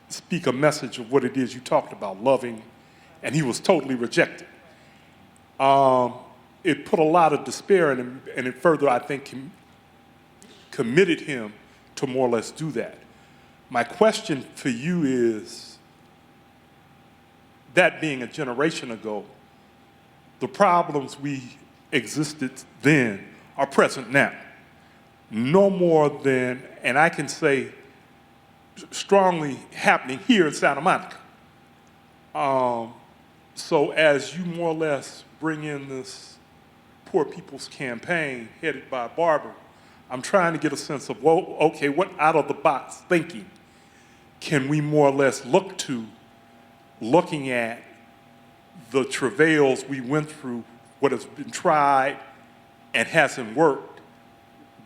speak a message of what it is you talked about, loving, and he was totally rejected. It put a lot of despair in him, and it further, I think, committed him to more or less do that. My question for you is, that being a generation ago, the problems we existed then are present now. No more than, and I can say strongly happening here in Santa Monica. So as you more or less bring in this Poor People's Campaign headed by Barbara, I'm trying to get a sense of, well, okay, what out-of-the-box thinking can we more or less look to, looking at the travails we went through, what has been tried and hasn't worked?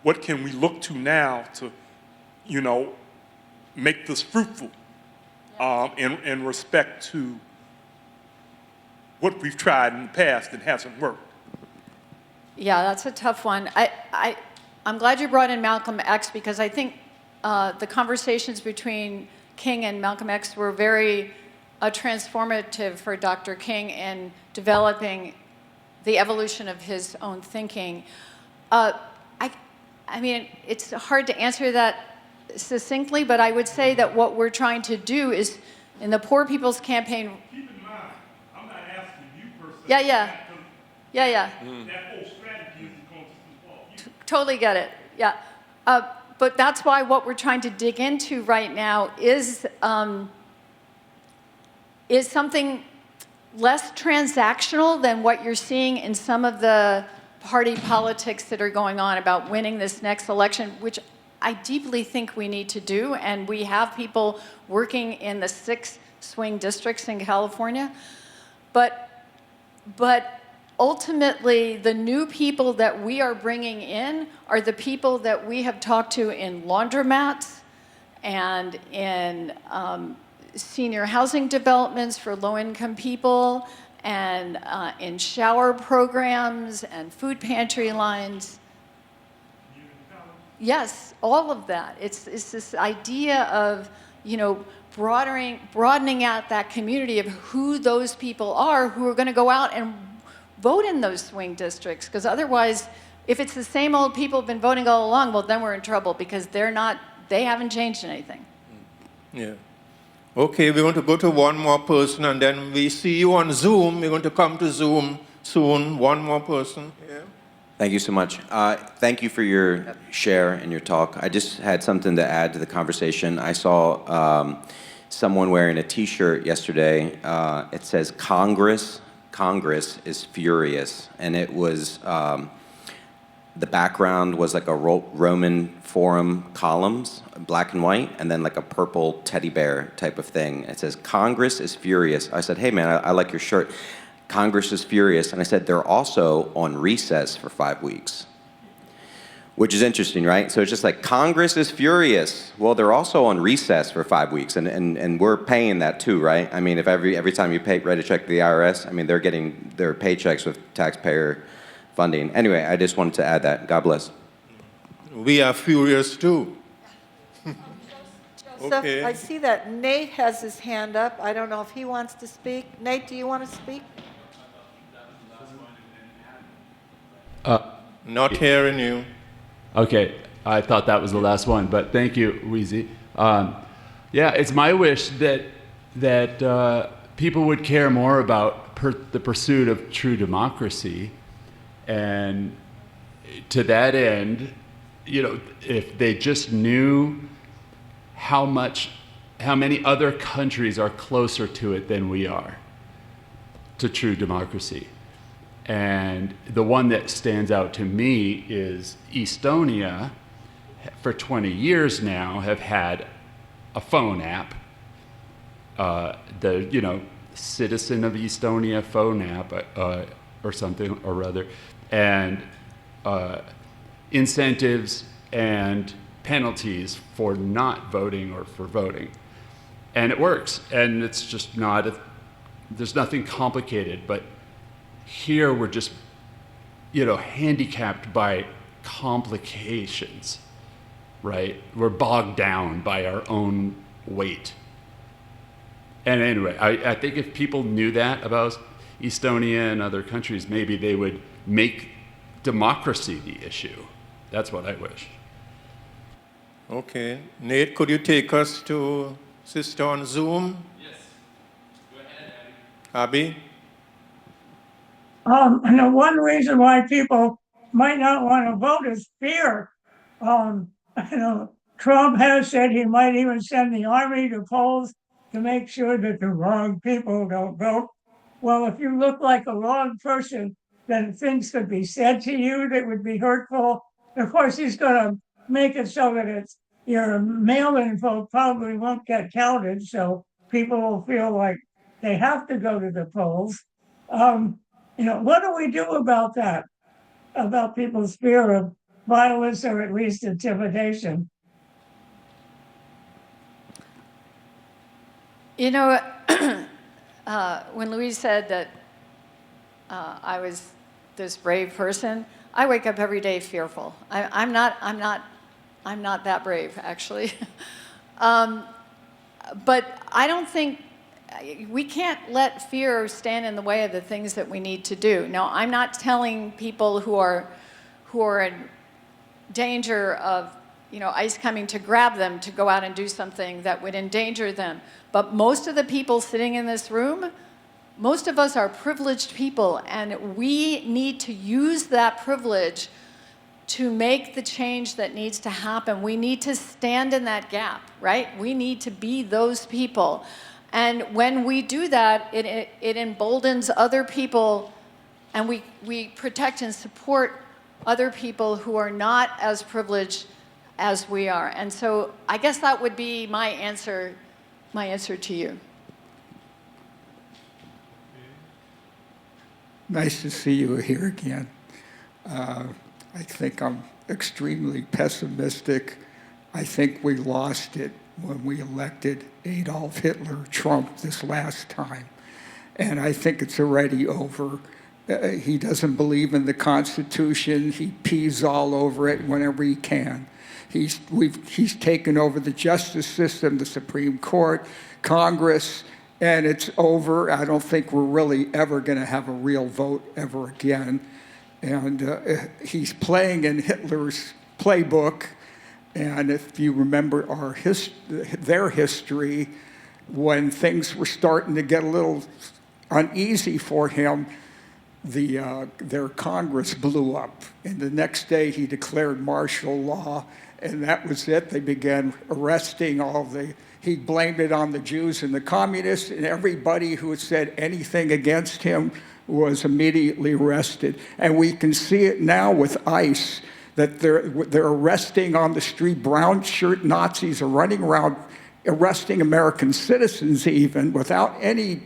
What can we look to now to, make this fruitful in respect to what we've tried in the past and hasn't worked? Yeah, that's a tough one. I'm glad you brought in Malcolm X because I think the conversations between King and Malcolm X were very transformative for Dr. King in developing the evolution of his own thinking. I mean, it's hard to answer that succinctly, but I would say that what we're trying to do is, in the Poor People's Campaign. Keep in mind, I'm not asking you personally. Yeah. That whole strategy isn't going to involve you. Totally get it. Yeah. But that's why what we're trying to dig into right now is something less transactional than what you're seeing in some of the party politics that are going on about winning this next election, which I deeply think we need to do. And we have people working in the 6 swing districts in California. But ultimately, the new people that we are bringing in are the people that we have talked to in laundromats and in senior housing developments for low-income people and in shower programs and food pantry lines. Yes, all of that. It's this idea of, broadening out that community of who those people are who are going to go out and vote in those swing districts. Because otherwise, if it's the same old people who've been voting all along, well, then we're in trouble because they haven't changed anything. Yeah. Okay, we're going to go to one more person, and then we see you on Zoom. We're going to come to Zoom soon. One more person. Yeah. Thank you so much. Thank you for your share and your talk. I just had something to add to the conversation. I saw someone wearing a T-shirt yesterday. It says, Congress is furious. And it was, the background was like a Roman Forum columns, black and white, and then like a purple teddy bear type of thing. It says, Congress is furious. I said, hey man, I like your shirt. Congress is furious. And I said, they're also on recess for 5 weeks, which is interesting, right? So it's just like, Congress is furious. Well, they're also on recess for 5 weeks, and we're paying that too, right? I mean, if every time you write a check to the IRS, I mean, they're getting their paychecks with taxpayer funding. Anyway, I just wanted to add that. God bless. We are furious too. Joseph, Okay. I see that Nate has his hand up. I don't know if he wants to speak. Nate, do you want to speak? Not hearing you. Okay, I thought that was the last one, but thank you, Wheezy. Yeah, it's my wish that people would care more about the pursuit of true democracy, and to that end, if they just knew how many other countries are closer to it than we are, to true democracy. And the one that stands out to me is Estonia, for 20 years now, have had a phone app. The Citizen of Estonia phone app or something or other, and incentives and penalties for not voting or for voting. And it works, and it's just there's nothing complicated, but here we're just, handicapped by complications, right? We're bogged down by our own weight. And anyway, I think if people knew that about Estonia and other countries, maybe they would make democracy the issue. That's what I wish. Okay. Nate, could you take us to Sister on Zoom? Yes. Go ahead, Abby. Abby? And the one reason why people might not want to vote is fear. Trump has said he might even send the army to polls to make sure that the wrong people don't vote. Well, if you look like a wrong person, then things could be said to you that would be hurtful. Of course, he's going to make it so that your mail-in vote probably won't get counted, so people will feel like they have to go to the polls. What do we do about that? About people's fear of violence or at least intimidation? When Louise said that I was this brave person, I wake up every day fearful. I'm not that brave, actually. But I don't think we can't let fear stand in the way of the things that we need to do. Now, I'm not telling people who are in danger of ICE coming to grab them to go out and do something that would endanger them. But most of the people sitting in this room, most of us are privileged people, and we need to use that privilege to make the change that needs to happen. We need to stand in that gap, right? We need to be those people. And when we do that, it emboldens other people, and we protect and support other people who are not as privileged as we are. And so I guess that would be my answer to you. Nice to see you here again. I think I'm extremely pessimistic. I think we lost it when we elected Adolf Hitler Trump this last time. And I think it's already over. He doesn't believe in the Constitution. He pees all over it whenever he can. He's taken over the justice system, the Supreme Court, Congress, and it's over. I don't think we're really ever going to have a real vote ever again. And he's playing in Hitler's playbook. And if you remember their history, when things were starting to get a little uneasy for him, their Congress blew up. And the next day he declared martial law, and that was it. They began arresting he blamed it on the Jews and the communists, and everybody who had said anything against him was immediately arrested. And we can see it now with ICE, that they're arresting on the street. Brown shirt Nazis are running around arresting American citizens even without any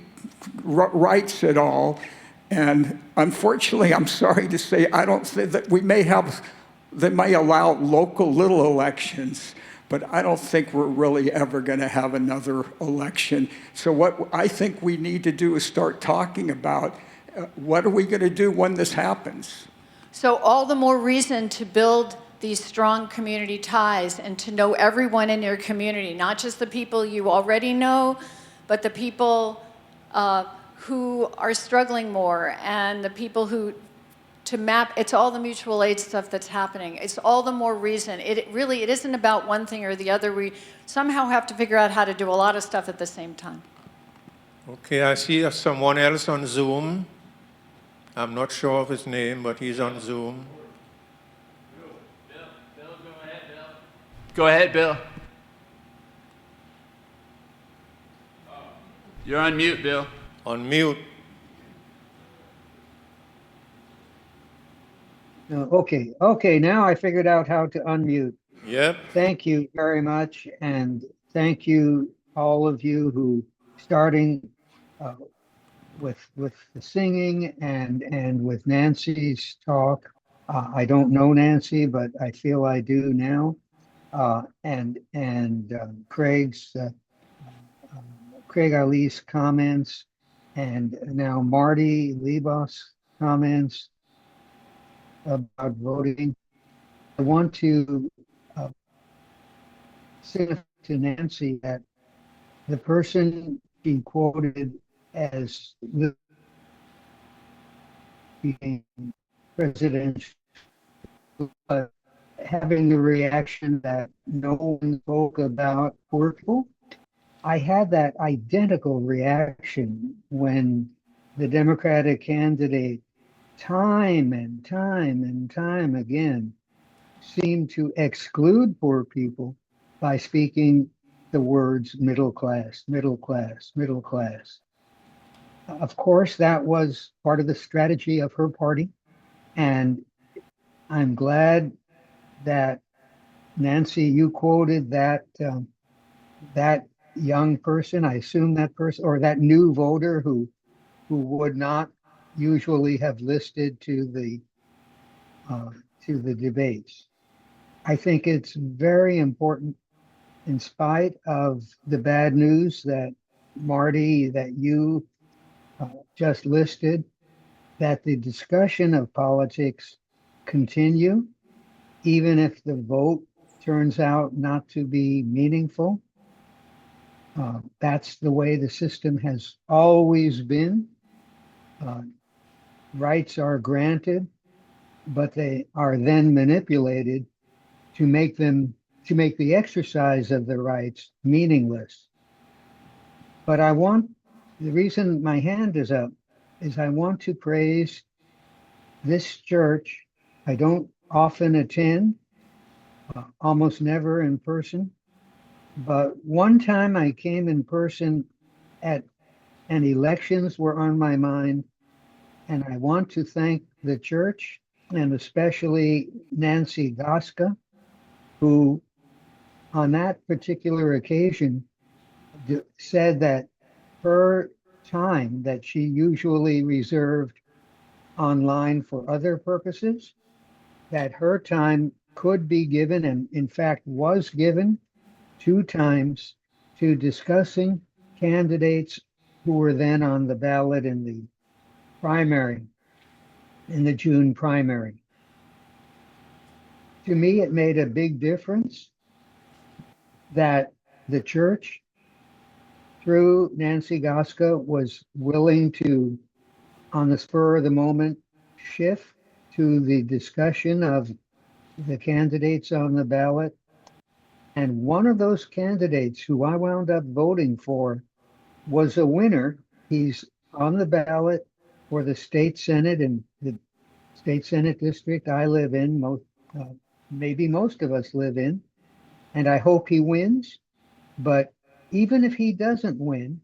rights at all. And unfortunately, I'm sorry to say, I don't think that they may allow local little elections, but I don't think we're really ever going to have another election. So what I think we need to do is start talking about what are we going to do when this happens? So all the more reason to build these strong community ties and to know everyone in your community, not just the people you already know, but the people who are struggling more, and the people it's all the mutual aid stuff that's happening. It's all the more reason. It isn't about one thing or the other. We somehow have to figure out how to do a lot of stuff at the same time. Okay, I see someone else on Zoom. I'm not sure of his name, but he's on Zoom. Bill, go ahead, Bill. Go ahead, Bill. You're on mute, Bill. On mute. No, okay, now I figured out how to unmute. Yep. Thank you very much, and thank you, all of you who, starting uh, with the singing and with Nancy's talk. I don't know Nancy, but I feel I do now. And Craig Ali's comments, and now Marty Lebos' comments about voting. I want to uh, say to Nancy that the person she quoted as being presidential, uh, having the reaction that no one spoke about poor people. I had that identical reaction when the Democratic candidate, time and time and time again, seemed to exclude poor people by speaking the words middle class, middle class, middle class. Of course, that was part of the strategy of her party. And I'm glad that, Nancy, you quoted that young person. I assume that person, or that new voter who would not usually have listed uh, to the debates. I think it's very important, in spite of the bad news that Marty, that you just listed, that the discussion of politics continue, even if the vote turns out not to be meaningful. That's the way the system has always been. Uh, Rights are granted, but they are then manipulated to make the exercise of the rights meaningless. But the reason my hand is up is I want to praise this church. I don't often attend, almost never in person, but one time I came in person and elections were on my mind. And I want to thank the church, and especially Nancy Goska, who on that particular occasion said that her time that she usually reserved online for other purposes, that her time could be given, and in fact was given 2 times, to discussing candidates who were then on the ballot in the primary, in the June primary. To me, it made a big difference that the church, through Nancy Goska, was willing to, on the spur of the moment, shift to the discussion of the candidates on the ballot. And one of those candidates who I wound up voting for was a winner. He's on the ballot for the state senate in the state senate district I live in, maybe most of us live in, and I hope he wins. But even if he doesn't win,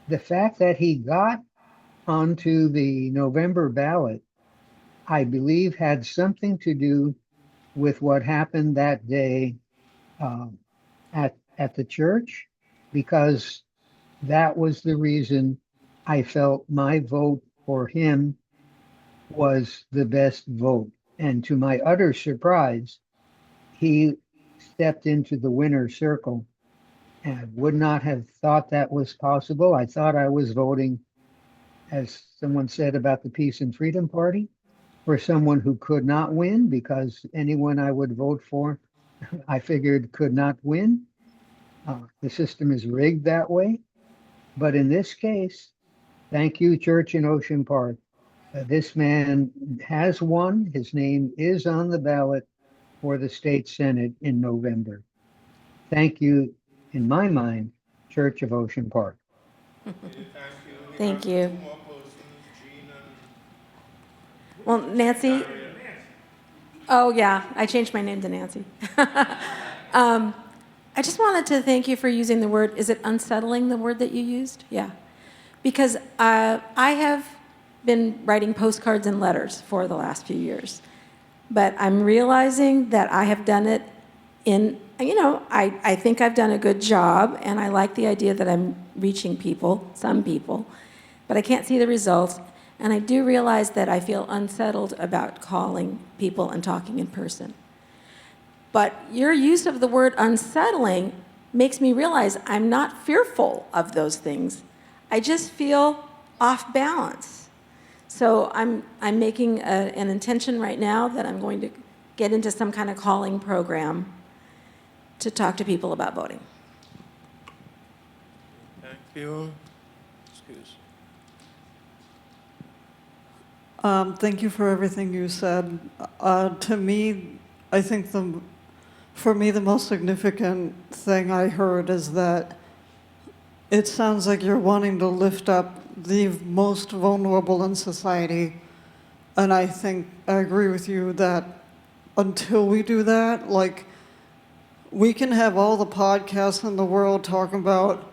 the fact that he got onto the November ballot, I believe, had something to do with what happened that day at the church, because that was the reason I felt my vote for him was the best vote. And to my utter surprise, he stepped into the winner's circle, and would not have thought that was possible. I thought I was voting, as someone said about the Peace and Freedom Party, for someone who could not win, because anyone I would vote for, I figured could not win. The system is rigged that way. But in this case, thank you, Church in Ocean Park. This man has won. His name is on the ballot for the state senate in November. Thank you, in my mind, Church of Ocean Park. Thank you. Well, Nancy. Oh, yeah, I changed my name to Nancy. I just wanted to thank you for using the word, is it unsettling, the word that you used? Yeah. Because I have been writing postcards and letters for the last few years. but I'm realizing that I have done it I think I've done a good job, and I like the idea that I'm reaching people, some people, but I can't see the results. And I do realize that I feel unsettled about calling people and talking in person. But your use of the word unsettling makes me realize I'm not fearful of those things. I just feel off balance. So I'm making an intention right now that I'm going to get into some kind of calling program to talk to people about voting. Thank you. Excuse. Thank you for everything you said. To me, I think for me, the most significant thing I heard is that it sounds like you're wanting to lift up the most vulnerable in society. And I think I agree with you that until we do that, like, we can have all the podcasts in the world talking about,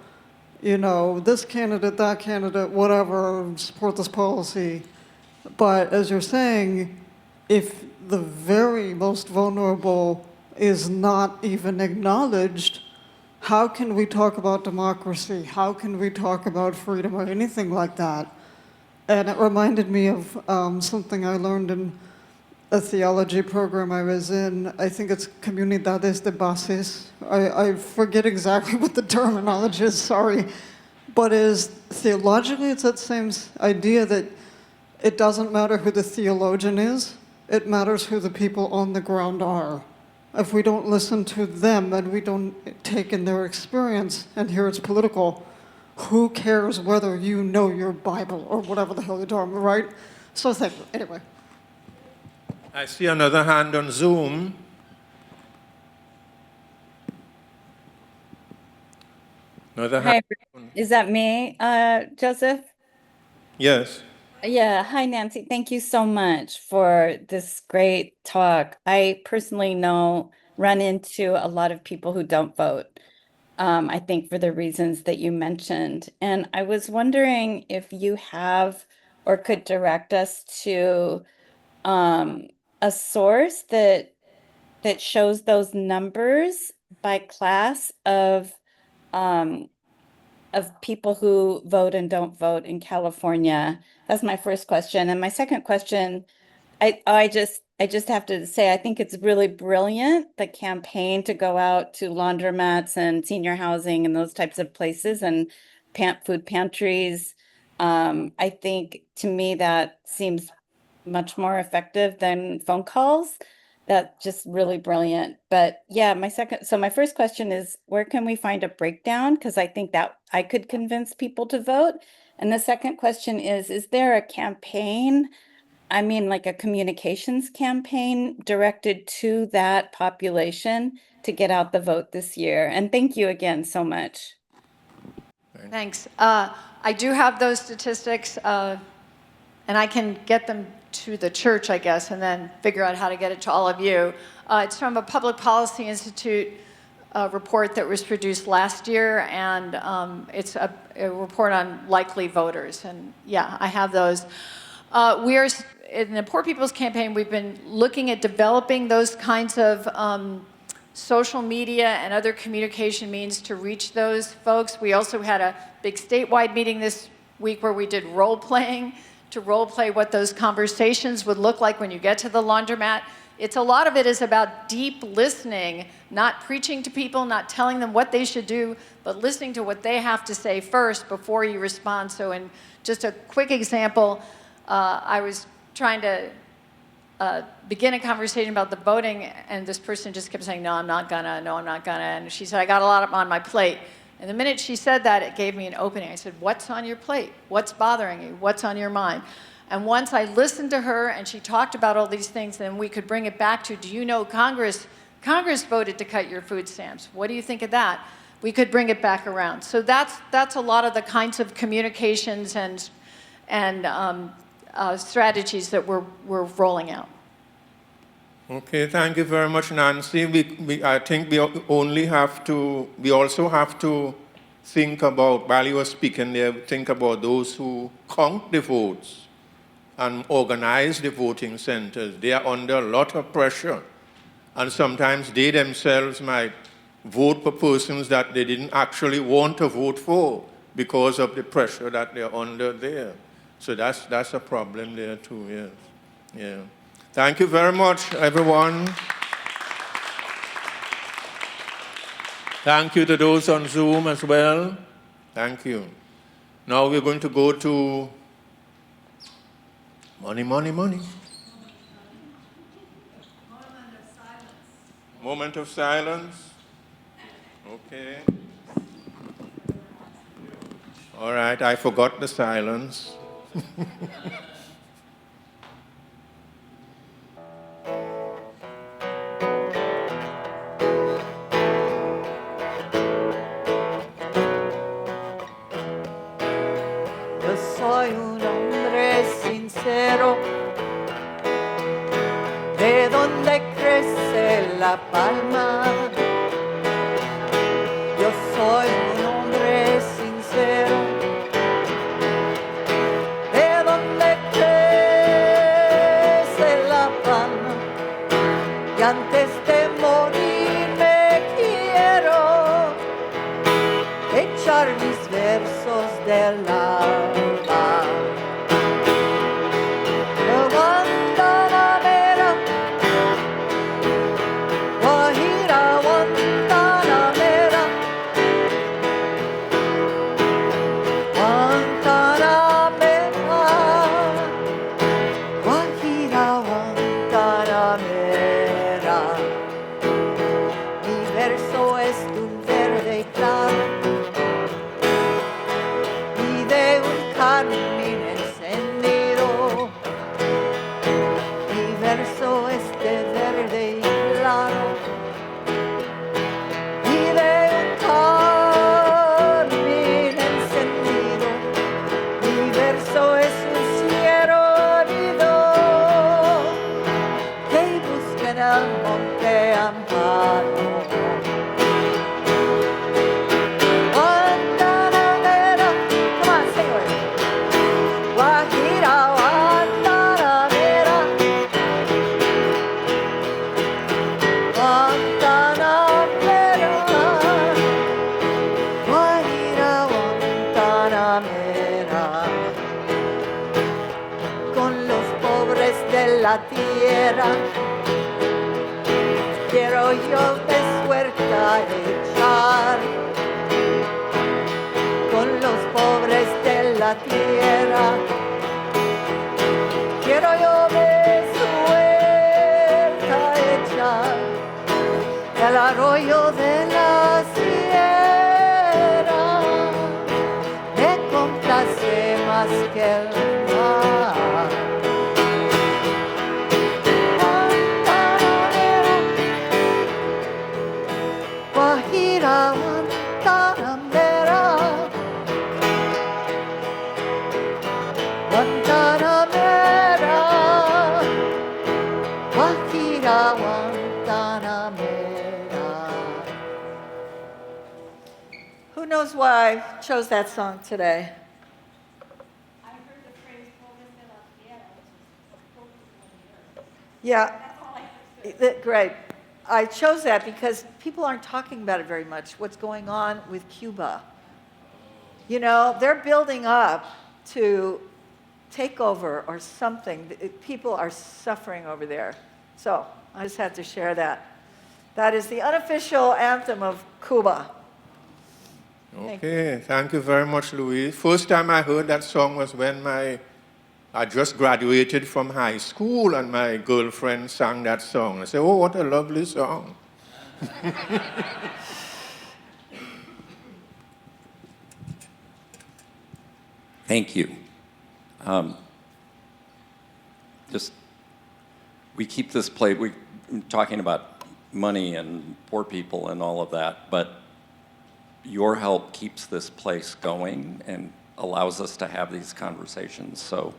this candidate, that candidate, whatever, support this policy. But as you're saying, if the very most vulnerable is not even acknowledged, how can we talk about democracy? How can we talk about freedom or anything like that? And it reminded me of something I learned in a theology program I was in. I think it's Comunidades de Bases. I forget exactly what the terminology is, sorry. But theologically, it's that same idea that it doesn't matter who the theologian is, it matters who the people on the ground are. If we don't listen to them and we don't take in their experience, and here it's political, who cares whether you know your Bible or whatever the hell you're talking about, right? So thank you. Anyway. I see another hand on Zoom. Another Hi, hand. is that me, Joseph? Yes. Yeah, hi, Nancy. Thank you so much for this great talk. I personally run into a lot of people who don't vote, I think for the reasons that you mentioned. And I was wondering if you have or could direct us to a source that shows those numbers by class of people who vote and don't vote in California. That's my first question. And my second question, I just have to say, I think it's really brilliant, the campaign to go out to laundromats and senior housing and those types of places and food pantries. I think to me that seems much more effective than phone calls. That's just really brilliant. But yeah, my first question is, where can we find a breakdown? Because I think that I could convince people to vote. And the second question is there a campaign, I mean, like a communications campaign directed to that population to get out the vote this year? And thank you again so much. Thanks. I do have those statistics, and I can get them to the church, I guess, and then figure out how to get it to all of you. It's from a Public Policy Institute report that was produced last year, and it's a report on likely voters. And yeah, I have those. We are, in the Poor People's Campaign, we've been looking at developing those kinds of social media and other communication means to reach those folks. We also had a big statewide meeting this week where we did role-playing to role-play what those conversations would look like when you get to the laundromat. A lot of it is about deep listening, not preaching to people, not telling them what they should do, but listening to what they have to say first before you respond. So in just a quick example, I was trying to begin a conversation about the voting, and this person just kept saying, no, I'm not gonna, no, I'm not gonna. And she said, I got a lot on my plate. And the minute she said that, it gave me an opening. I said, what's on your plate? What's bothering you? What's on your mind? And once I listened to her and she talked about all these things, then we could bring it back to, do you know Congress voted to cut your food stamps? What do you think of that? We could bring it back around. So that's a lot of the kinds of communications and strategies that we're rolling out. Okay, thank you very much, Nancy. I think we also have to think about, while you were speaking there, think about those who count the votes and organize the voting centers, they are under a lot of pressure. And sometimes they themselves might vote for persons that they didn't actually want to vote for because of the pressure that they're under there. So that's a problem there too, yes. Yeah. Thank you very much, everyone. Thank you to those on Zoom as well. Thank you. Now we're going to go to money, money, money. Moment of silence. Okay. All right, I forgot the silence. Yo soy un hombre sincero, de donde crece la palma. Yo soy un hombre sincero, de donde crece la palma. Y antes de morir me quiero echar mis versos del alma. Guantanamera, Guajira, Guantanamera, Guantanamera, Guajira, Guantanamera. Mi verso es de un verde claro y de un carmín encendido. Mi verso es de verde y claro y de un carmín encendido. Mi verso es un cielo herido que busca en el monte amparo. Guantanamera, come on, sing it. Guajira, Guantanamera, Guantanamera, Guajira, Guantanamera. Con los pobres de la tierra quiero yo de suerte echar. Con los pobres de la tierra quiero yo de suerte echar. El arroyo de la sierra me complace más que el mar. Guantanamera, Guajira, Guantanamera, Guantanamera, Guajira, Guantanamera. Who knows why I chose that song today? Yeah, great. I chose that because people aren't talking about it very much, what's going on with Cuba. You know, they're building up to take over or something. People are suffering over there. So I just had to share that. That is the unofficial anthem of Cuba. Okay, thank you very much, Louise. First time I heard that song was when I just graduated from high school and my girlfriend sang that song. I said, oh, what a lovely song. Thank you. We keep this plate, we're talking about money and poor people and all of that, but your help keeps this place going and allows us to have these conversations. So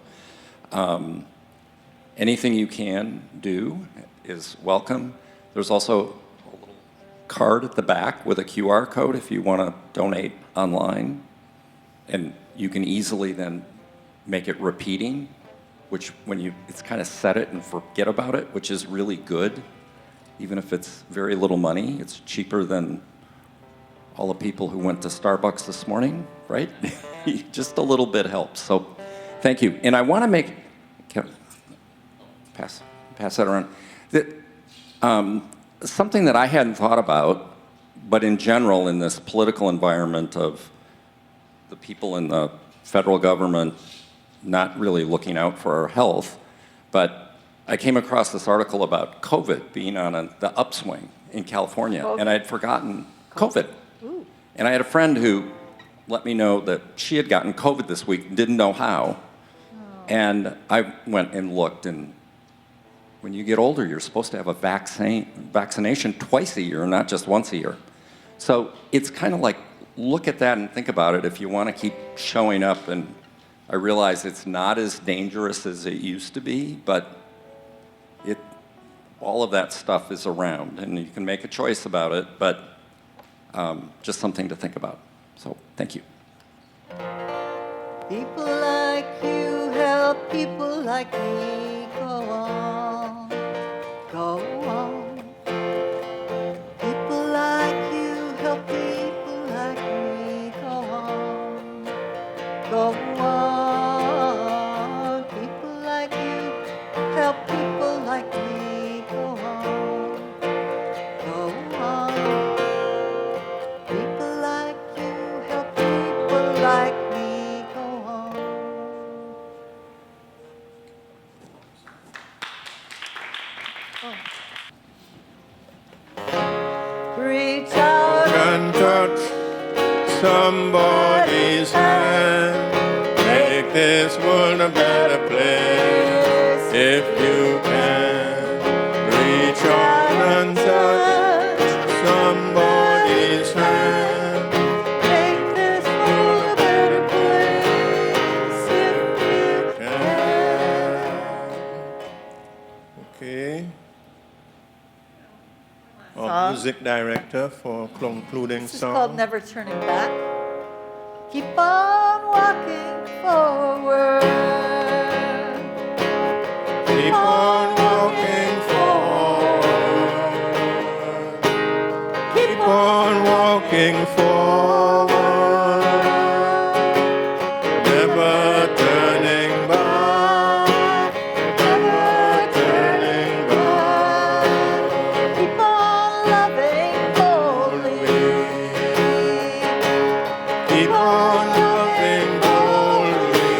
anything you can do is welcome. There's also a little card at the back with a QR code if you want to donate online. And you can easily then make it repeating which it's kind of set it and forget about it, which is really good. Even if it's very little money, it's cheaper than all the people who went to Starbucks this morning, right? Just a little bit helps. So thank you. And I want to pass that around. Something that I hadn't thought about, but in general in this political environment of the people in the federal government not really looking out for our health, but I came across this article about COVID being on the upswing in California, and I had forgotten COVID. Ooh. And I had a friend who let me know that she had gotten COVID this week and didn't know how. And I went and looked, and when you get older, you're supposed to have a vaccination twice a year, not just once a year. So it's kind of like, look at that and think about it if you want to keep showing up. And I realize it's not as dangerous as it used to be, but all of that stuff is around, and you can make a choice about it, but just something to think about. So thank you. People like you help people like me go on, go on. People like you help people like me go on, go on. People like you help people like me go on, go on. People like you help people like me go on. Reach out And touch somebody's hand. Make this world a better place if you can. Reach out and touch somebody's hand. Make this world a better place if you can. Okay. Our Song. music director for concluding This is song. called Never Turning Back. Keep on walking forward. Keep on walking forward. Keep on walking forward. Never turning back. Never turning back. Keep on loving boldly. Keep on loving boldly.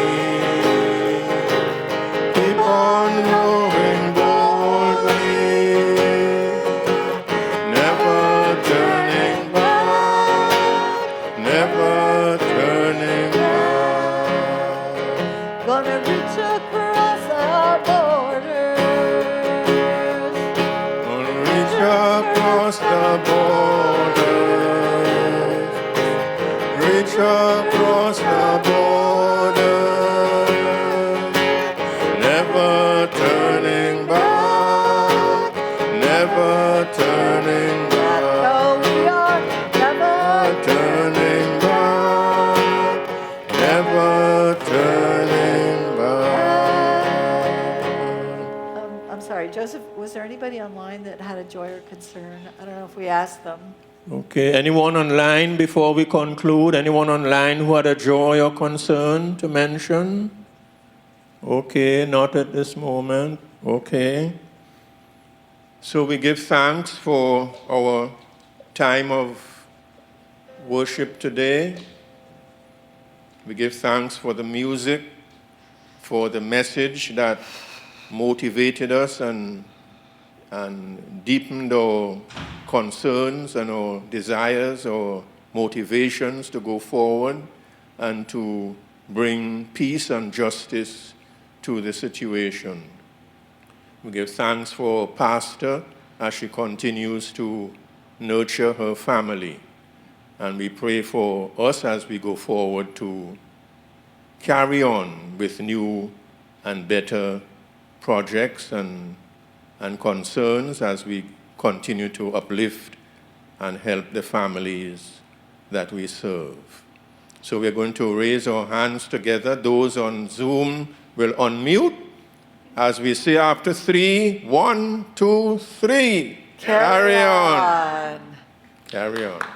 Keep on loving boldly. Never turning back. Never turning back. Gonna reach across our borders. Gonna reach across the borders. Reach across the borders. Never turning back. Never turning back. No, we are never Turning back. Never turning back. I'm sorry, Joseph, was there anybody online that had a joy or concern? I don't know if we asked them. Okay, anyone online before we conclude? Anyone online who had a joy or concern to mention? Okay, not at this moment. Okay. So we give thanks for our time of worship today. We give thanks for the music, for the message that motivated us and deepened our concerns and our desires or motivations to go forward and to bring peace and justice to the situation. We give thanks for our pastor as she continues to nurture her family. And we pray for us as we go forward to carry on with new and better projects and concerns as we continue to uplift and help the families that we serve. So we're going to raise our hands together. Those on Zoom will unmute As we say after 3, 1, 2, 3. Carry on. Carry on.